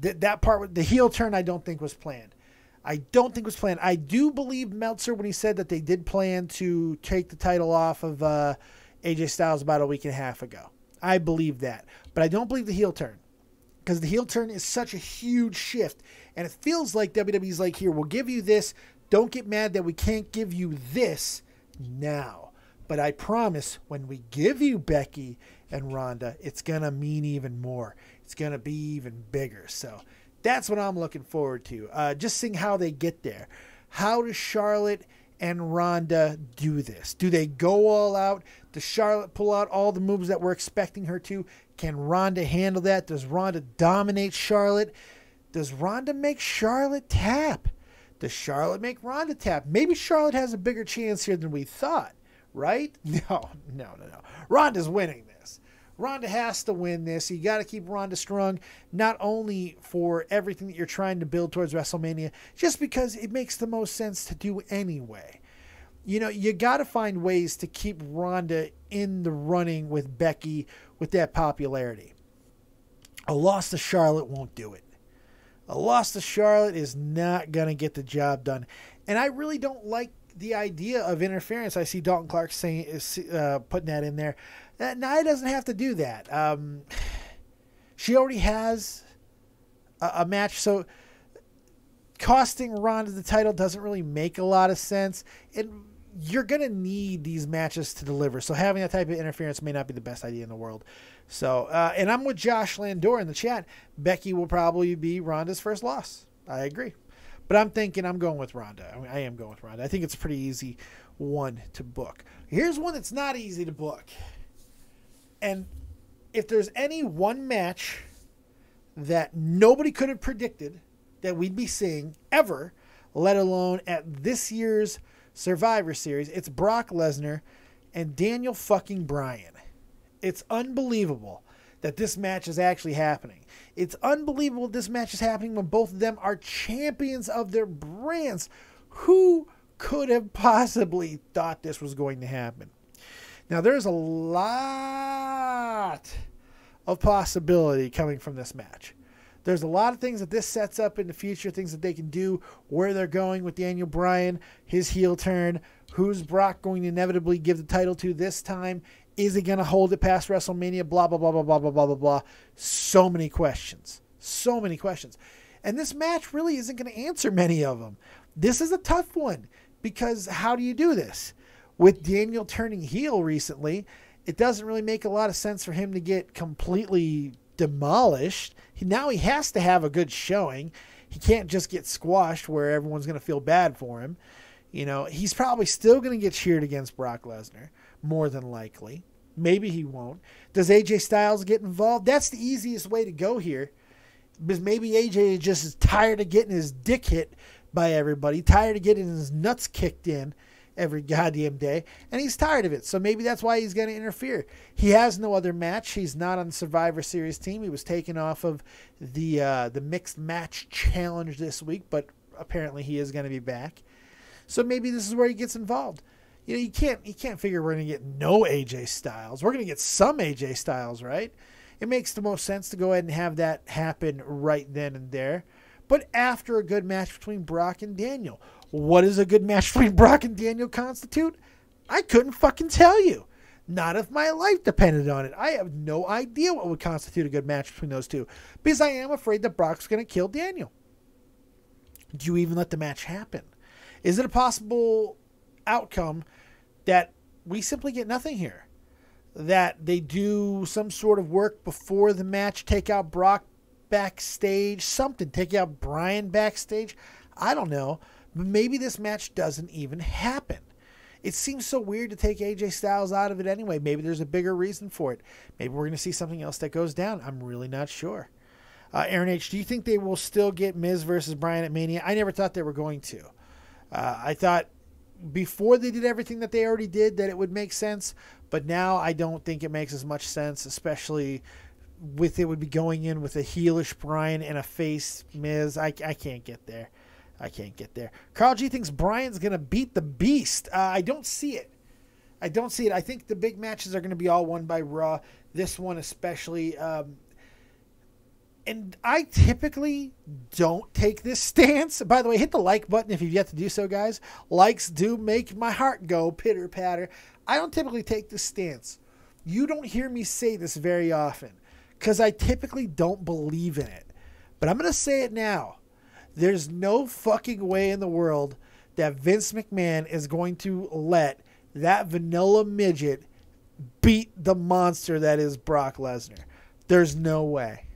A: That part, the heel turn, I don't think was planned. I do believe Meltzer when he said that they did plan to take the title off of AJ Styles about a week and a half ago. I believe that. But I don't believe the heel turn. Because the heel turn is such a huge shift. And it feels like WWE's like, here, we'll give you this. Don't get mad that we can't give you this now. But I promise when we give you Becky and Ronda, it's going to mean even more. It's going to be even bigger. So that's what I'm looking forward to. Just seeing how they get there. How does Charlotte and Ronda do this? Do they go all out? Does Charlotte pull out all the moves that we're expecting her to? Can Ronda handle that? Does Ronda dominate Charlotte? Does Ronda make Charlotte tap? Does Charlotte make Ronda tap? Maybe Charlotte has a bigger chance here than we thought, right? No. Ronda's winning this. Ronda has to win this. You got to keep Ronda strong, not only for everything that you're trying to build towards WrestleMania, just because it makes the most sense to do anyway. You know, you got to find ways to keep Ronda in the running with Becky with that popularity. A loss to Charlotte won't do it. A loss to Charlotte is not going to get the job done. And I really don't like the idea of interference. I see Dalton Clark saying putting that in there. Nia doesn't have to do that. She already has a match, so costing Ronda the title doesn't really make a lot of sense. And you're going to need these matches to deliver. So having that type of interference may not be the best idea in the world. So, and I'm with Josh Landor in the chat. Becky will probably be Ronda's first loss. I agree. But I'm going with Ronda. I am going with Ronda. I think it's a pretty easy one to book. Here's one that's not easy to book. And if there's any one match that nobody could have predicted that we'd be seeing ever, let alone at this year's Survivor Series, it's Brock Lesnar and Daniel fucking Bryan. It's unbelievable that this match is actually happening. It's unbelievable this match is happening when both of them are champions of their brands. Who could have possibly thought this was going to happen? Now, there's a lot of possibility coming from this match. There's a lot of things that this sets up in the future, things that they can do, where they're going with Daniel Bryan, his heel turn, who's Brock going to inevitably give the title to this time, is he going to hold it past WrestleMania, blah, blah, blah, blah, blah, blah, blah, blah, blah. So many questions. And this match really isn't going to answer many of them. This is a tough one because how do you do this? With Daniel turning heel recently, it doesn't really make a lot of sense for him to get completely demolished. Now he has to have a good showing. He can't just get squashed where everyone's going to feel bad for him. You know, he's probably still going to get cheered against Brock Lesnar, more than likely. Maybe he won't. Does AJ Styles get involved? That's the easiest way to go here. Because maybe AJ is just tired of getting his dick hit by everybody, tired of getting his nuts kicked in, every goddamn day, and he's tired of it. So maybe that's why he's going to interfere. He has no other match. He's not on the Survivor Series team. He was taken off of the mixed match challenge this week, but apparently he is going to be back. So maybe this is where he gets involved. You know, you can't figure we're going to get no AJ Styles. We're going to get some AJ Styles, right? It makes the most sense to go ahead and have that happen right then and there. But after a good match between Brock and Daniel. What does a good match between Brock and Daniel constitute? I couldn't fucking tell you. Not if my life depended on it. I have no idea what would constitute a good match between those two. Because I am afraid that Brock's going to kill Daniel. Do you even let the match happen? Is it a possible outcome that we simply get nothing here? That they do some sort of work before the match, take out Brock backstage, something, take out Bryan backstage? I don't know. But maybe this match doesn't even happen. It seems so weird to take AJ Styles out of it anyway. Maybe there's a bigger reason for it. Maybe we're going to see something else that goes down. I'm really not sure. Aaron H., do you think they will still get Miz versus Bryan at Mania? I never thought they were going to. I thought before they did everything that they already did that it would make sense, but now I don't think it makes as much sense, especially with it would be going in with a heelish Bryan and a face Miz. I can't get there. I can't get there. Carl G thinks Bryan's going to beat the Beast. I don't see it. I think the big matches are going to be all won by Raw. This one especially. And I typically don't take this stance. By the way, hit the like button if you've yet to do so, guys. Likes do make my heart go pitter-patter. I don't typically take this stance. You don't hear me say this very often because I typically don't believe in it. But I'm going to say it now. There's no fucking way in the world that Vince McMahon is going to let that vanilla midget beat the monster that is Brock Lesnar. There's no way.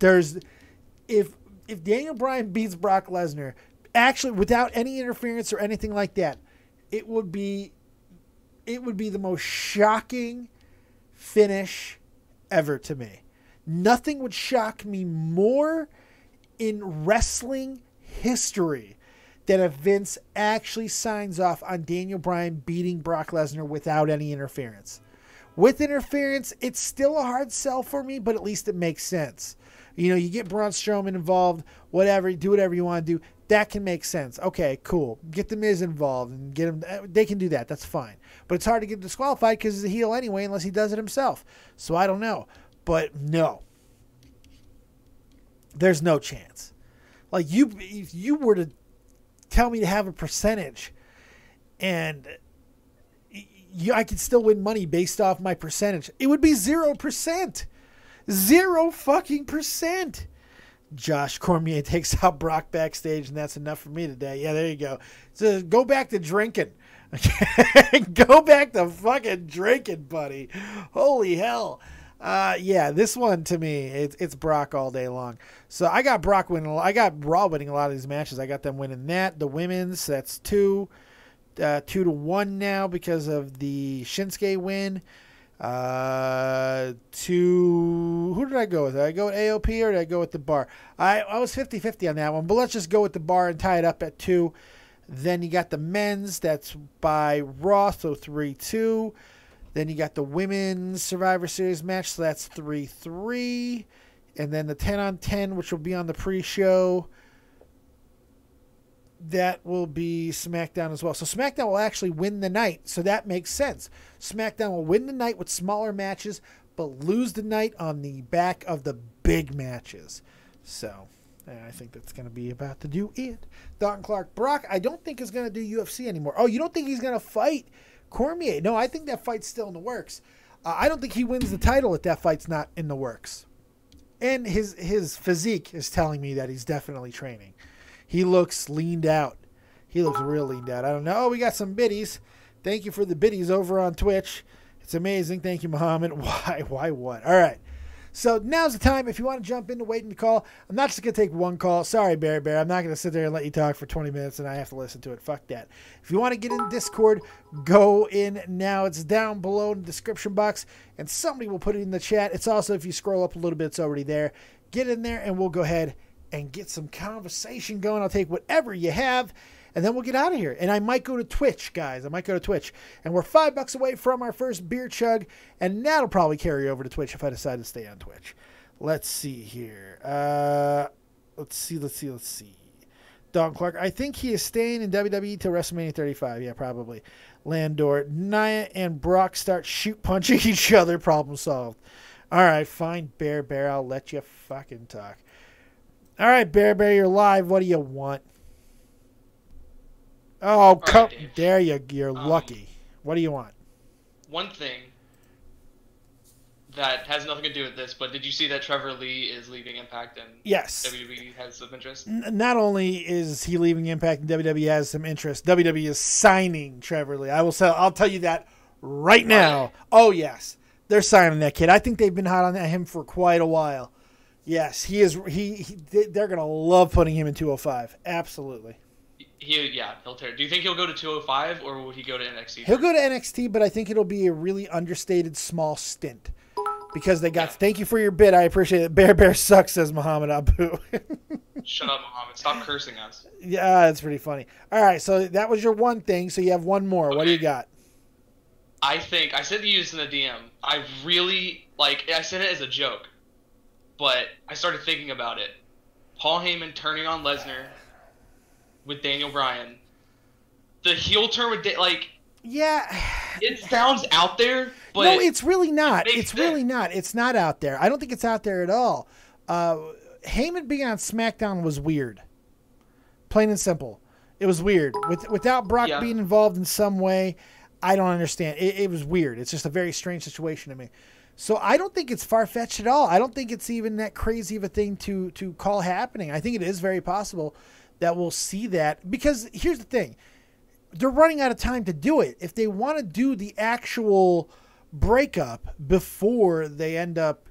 A: If Daniel Bryan beats Brock Lesnar, actually without any interference or anything like that, it would be the most shocking finish ever to me. Nothing would shock me more in wrestling history than if Vince actually signs off on Daniel Bryan beating Brock Lesnar without any interference. With interference, it's still a hard sell for me, but at least it makes sense. You know, you get Braun Strowman involved, whatever, do whatever you want to do. That can make sense. Okay, cool. Get the Miz involved and get him. They can do that. That's fine. But it's hard to get disqualified because he's a heel anyway, unless he does it himself. So I don't know. But no. There's no chance. Like, if you were to tell me to have a percentage and I could still win money based off my percentage, it would be 0%. 0 fucking percent. Josh Cormier takes out Brock backstage, and that's enough for me today. Yeah, there you go. So go back to drinking. Go back to fucking drinking, buddy. Holy hell. Yeah, this one to me, it's Brock all day long. So I got Brock winning. I got Raw winning a lot of these matches. I got them winning that. The women's, that's 2-1 now because of the Shinsuke win. Who did I go with? Did I go with AOP or did I go with the Bar? I was 50-50 on that one, but let's just go with the Bar and tie it up at 2. Then you got the men's, that's by Raw, so 3-2. Then you got the women's Survivor Series match, so that's 3-3. And then the 10-on-10, which will be on the pre-show, that will be SmackDown as well. So SmackDown will actually win the night, so that makes sense. SmackDown will win the night with smaller matches, but lose the night on the back of the big matches. So I think that's going to be about to do it. Dalton Clark. Brock, I don't think is going to do UFC anymore. Oh, you don't think he's going to fight Cormier? No, I think that fight's still in the works. I don't think he wins the title if that fight's not in the works. And his physique is telling me that he's definitely training. He looks leaned out. He looks real leaned out. I don't know. Oh, we got some biddies. Thank you for the biddies over on Twitch. It's amazing. Thank you, Muhammad. Why what? All right. So now's the time. If you want to jump into waiting to call, I'm not just going to take one call. Sorry, Bear. I'm not going to sit there and let you talk for 20 minutes and I have to listen to it. Fuck that. If you want to get in Discord, go in now. It's down below in the description box and somebody will put it in the chat. It's also, if you scroll up a little bit, it's already there. Get in there and we'll go ahead and get some conversation going. I'll take whatever you have. and then we'll get out of here. And I might go to Twitch, guys. I might go to Twitch. And we're $5 away from our first beer chug, and that'll probably carry over to Twitch if I decide to stay on Twitch. Let's see here. Let's see. Don Clark, I think he is staying in WWE till WrestleMania 35. Yeah, probably. Landor, Nia and Brock start shoot punching each other. Problem solved. All right, fine, Bear. I'll let you fucking talk. All right, Bear, you're live. What do you want? Oh, come right, there you're lucky. What do you want?
C: One thing that has nothing to do with this, but did you see that Trevor Lee is leaving Impact and
A: yes.
C: WWE has some interest?
A: Not only is he leaving Impact and WWE has some interest, WWE is signing Trevor Lee. I'll tell you that right now.
C: Right.
A: Oh, yes. They're signing that kid. I think they've been hot on him for quite a while. Yes, he is. They're going to love putting him in 205. Absolutely.
C: He'll tear. Do you think he'll go to 205 or would he go to NXT?
A: He'll go to NXT, but I think it'll be a really understated small stint. Because they got, thank you for your bid. I appreciate it. Bear sucks, says Muhammad Abu.
C: Shut up, Muhammad. Stop cursing us.
A: Yeah, that's pretty funny. All right, so that was your one thing. So you have one more. Okay. What do you got?
C: I think, I said to you this in the DM. I really, I said it as a joke. But I started thinking about it. Paul Heyman turning on Lesnar with Daniel Bryan. The heel turn with,
A: yeah.
C: It sounds out there, but...
A: No, it's really not. It's
C: sense.
A: really not. It's not out there. I don't think it's out there at all. Heyman being on SmackDown was weird. Plain and simple. It was weird. Without Brock being involved in some way, I don't understand. It was weird. It's just a very strange situation to me. So I don't think it's far-fetched at all. I don't think it's even that crazy of a thing to call happening. I think it is very possible that we'll see that. Because here's the thing. They're running out of time to do it. If they want to do the actual breakup before they end up,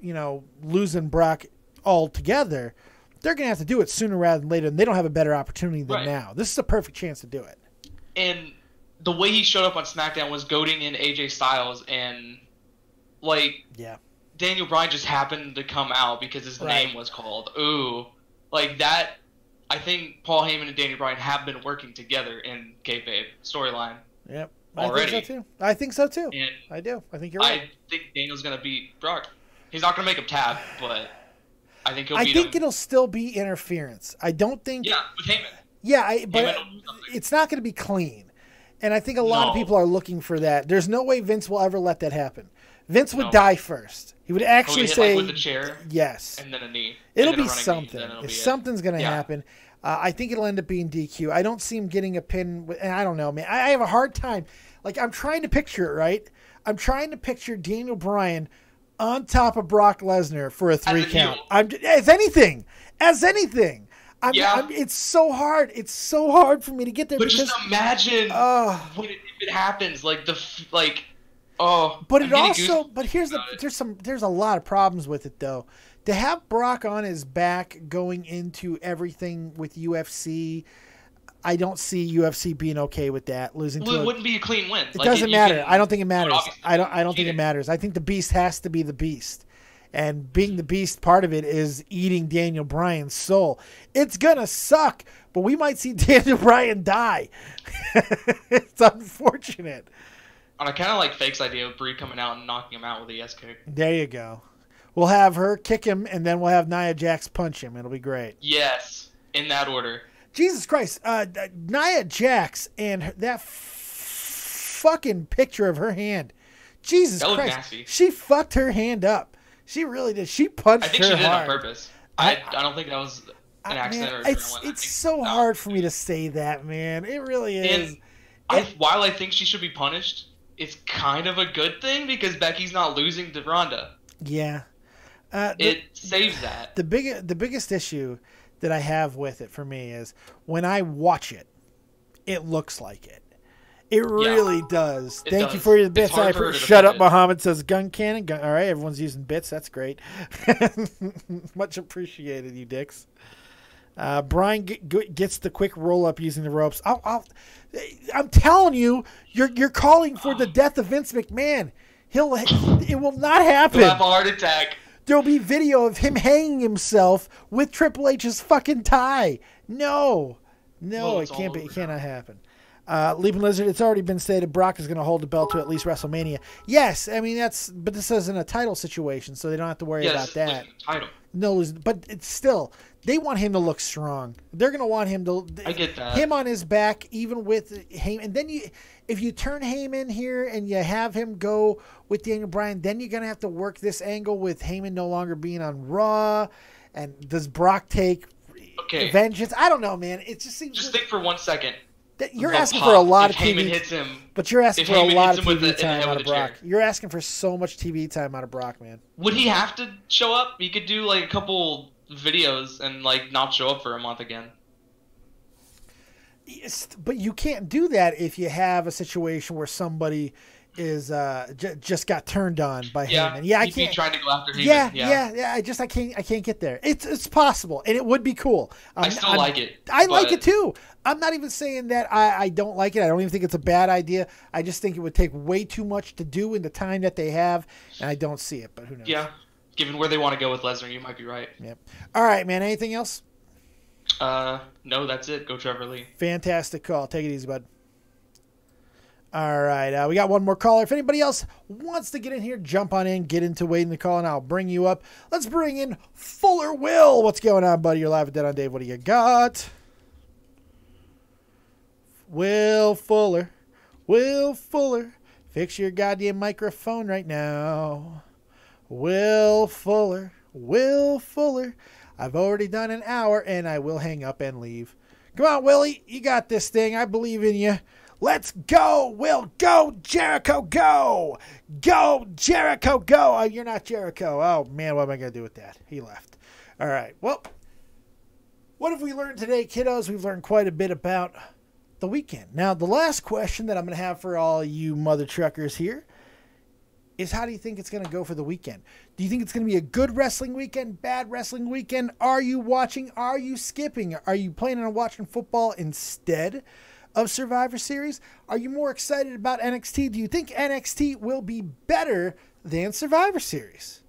A: losing Brock altogether, they're going to have to do it sooner rather than later, and they don't have a better opportunity than now. This is a perfect chance to do it.
C: And the way he showed up on SmackDown was goading in AJ Styles, and, Daniel Bryan just happened to come out because his name was called. Ooh. That... I think Paul Heyman and Daniel Bryan have been working together in kayfabe storyline.
A: Yep.
C: Already.
A: I think so too.
C: And
A: I do. I think you're right.
C: I think Daniel's going to beat Brock. He's not going to make him tap, but I think he'll beat him.
A: I think it'll still be interference. I don't think...
C: Yeah, with Heyman.
A: Yeah, but it's not going to be clean. And I think a lot of people are looking for that. There's no way Vince will ever let that happen. Vince would die first. He would actually say...
C: with the chair.
A: Yes.
C: And then a knee.
A: It'll be something. If something's going to happen... I think it'll end up being DQ. I don't see him getting a pin. And I don't know, man. I have a hard time. I'm trying to picture it, right? I'm trying to picture Daniel Bryan on top of Brock Lesnar for a 3 count. As anything. It's so hard. It's so hard for me to get there.
C: But just imagine if it happens. But there's a lot of problems with it, though. To have Brock on his back going into everything with UFC, I don't see UFC being okay with that. It wouldn't be a clean win.
A: It doesn't matter. I don't think it matters. I don't think it matters. I think the Beast has to be the Beast. And being the Beast, part of it is eating Daniel Bryan's soul. It's going to suck, but we might see Daniel Bryan die. It's unfortunate.
C: And I kind of like Fake's idea of Brie coming out and knocking him out with a yes kick.
A: There you go. We'll have her kick him, and then we'll have Nia Jax punch him. It'll be great.
C: Yes, in that order.
A: Jesus Christ. Nia Jax and that fucking picture of her hand. Jesus Christ.
C: Nasty.
A: She fucked her hand up. She really did. She punched her hard.
C: I think she did it on purpose. I don't think that was an accident.
A: Man, it's so hard for me to say that, man. It really is.
C: And while I think she should be punished, it's kind of a good thing because Becky's not losing to Ronda.
A: Yeah.
C: It saves that.
A: The biggest issue that I have with it for me is when I watch it, it looks like it. It really does. Thank you for your bits. Shut up, Muhammad says GunCannon. All right, everyone's using bits. That's great. Much appreciated, you dicks. Brian gets the quick roll up using the ropes. I'm telling you, you're calling for the death of Vince McMahon. It will not happen.
C: He'll have a heart attack.
A: There'll be video of him hanging himself with Triple H's fucking tie. No. No, it
C: all
A: can't be. It
C: over
A: cannot
C: now.
A: happen. Leaping Lizard, it's already been stated Brock is going to hold the belt to at least WrestleMania. Yes, I mean, but this isn't a title situation, so they don't have to worry about that.
C: Title.
A: No, but it's still, they want him to look strong. They're going to want him to.
C: I get that.
A: Him on his back, even with Heyman. And then if you turn Heyman here and you have him go with Daniel Bryan, then you're going to have to work this angle with Heyman no longer being on Raw. And does Brock take vengeance? I don't know, man. It just seems.
C: Just think for 1 second.
A: You're asking for a lot of
C: Heyman
A: TV.
C: hits him,
A: but you're asking for a lot of TV
C: with
A: time out of Brock.
C: chair.
A: You're asking for so much TV time out of Brock, man.
C: Would he have to show up? He could do like a couple videos and like not show up for a month again.
A: Yes, but you can't do that if you have a situation where somebody is just got turned on by Heyman. Yeah, I can't.
C: Be trying to go after Heyman.
A: Yeah. I can't get there. It's possible, and it would be cool.
C: I still like it.
A: I like it too. I'm not even saying that I don't like it. I don't even think it's a bad idea. I just think it would take way too much to do in the time that they have, and I don't see it. But who knows?
C: Yeah, given where they want to go with Lesnar, you might be right.
A: Yep. All right, man. Anything else?
C: No, that's it. Go Trevor Lee.
A: Fantastic call. Take it easy, bud. All right, we got one more caller. If anybody else wants to get in here, jump on in, get into waiting the call, and I'll bring you up. Let's bring in Fuller Will. What's going on, buddy? You're live with Dead on Dave. What do you got? Will Fuller. Fix your goddamn microphone right now. Will Fuller. I've already done an hour, and I will hang up and leave. Come on, Willie. You got this thing. I believe in you. Let's go, Will. Go, Jericho, go. Go, Jericho, go. Oh, you're not Jericho. Oh, man, what am I going to do with that? He left. All right. Well, what have we learned today, kiddos? We've learned quite a bit about the weekend. Now, the last question that I'm going to have for all you mother truckers here is, how do you think it's going to go for the weekend? Do you think it's going to be a good wrestling weekend, bad wrestling weekend? Are you watching? Are you skipping? Are you planning on watching football instead of Survivor Series? Are you more excited about NXT? Do you think NXT will be better than Survivor Series?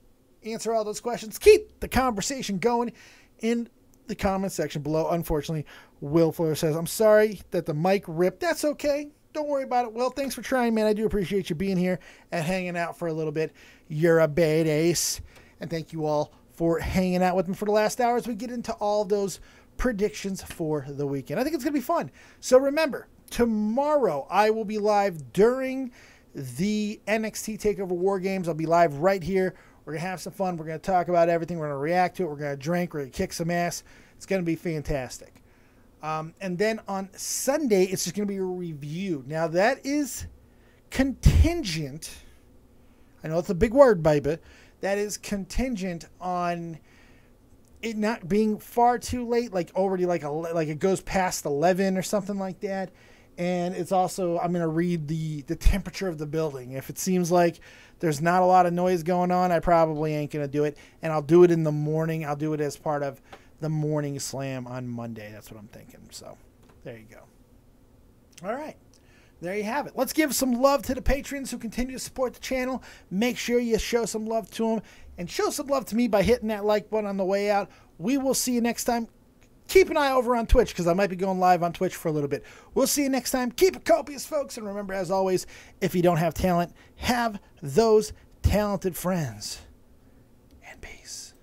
A: Answer all those questions. Keep the conversation going in the comment section below. Unfortunately, Will Fuller says, I'm sorry that the mic ripped. That's okay. Don't worry about it, Will. Thanks for trying, man. I do appreciate you being here and hanging out for a little bit. You're a badass. And thank you all for hanging out with me for the last hour as we get into all of those predictions for the weekend. I think it's going to be fun. So remember, tomorrow I will be live during the NXT TakeOver War Games. I'll be live right here. We're going to have some fun. We're going to talk about everything. We're going to react to it. We're going to drink. We're going to kick some ass. It's going to be fantastic. And then on Sunday, it's just going to be a review. Now, that is contingent. I know it's a big word, baby. That is contingent on it not being far too late, like already like it goes past 11 or something like that. And it's also, I'm going to read the temperature of the building. If it seems like there's not a lot of noise going on, I probably ain't going to do it. And I'll do it in the morning. I'll do it as part of the morning slam on Monday. That's what I'm thinking. So there you go. All right. There you have it. Let's give some love to the patrons who continue to support the channel. Make sure you show some love to them. And show some love to me by hitting that like button on the way out. We will see you next time. Keep an eye over on Twitch, because I might be going live on Twitch for a little bit. We'll see you next time. Keep it copious, folks. And remember, as always, if you don't have talent, have those talented friends. And peace.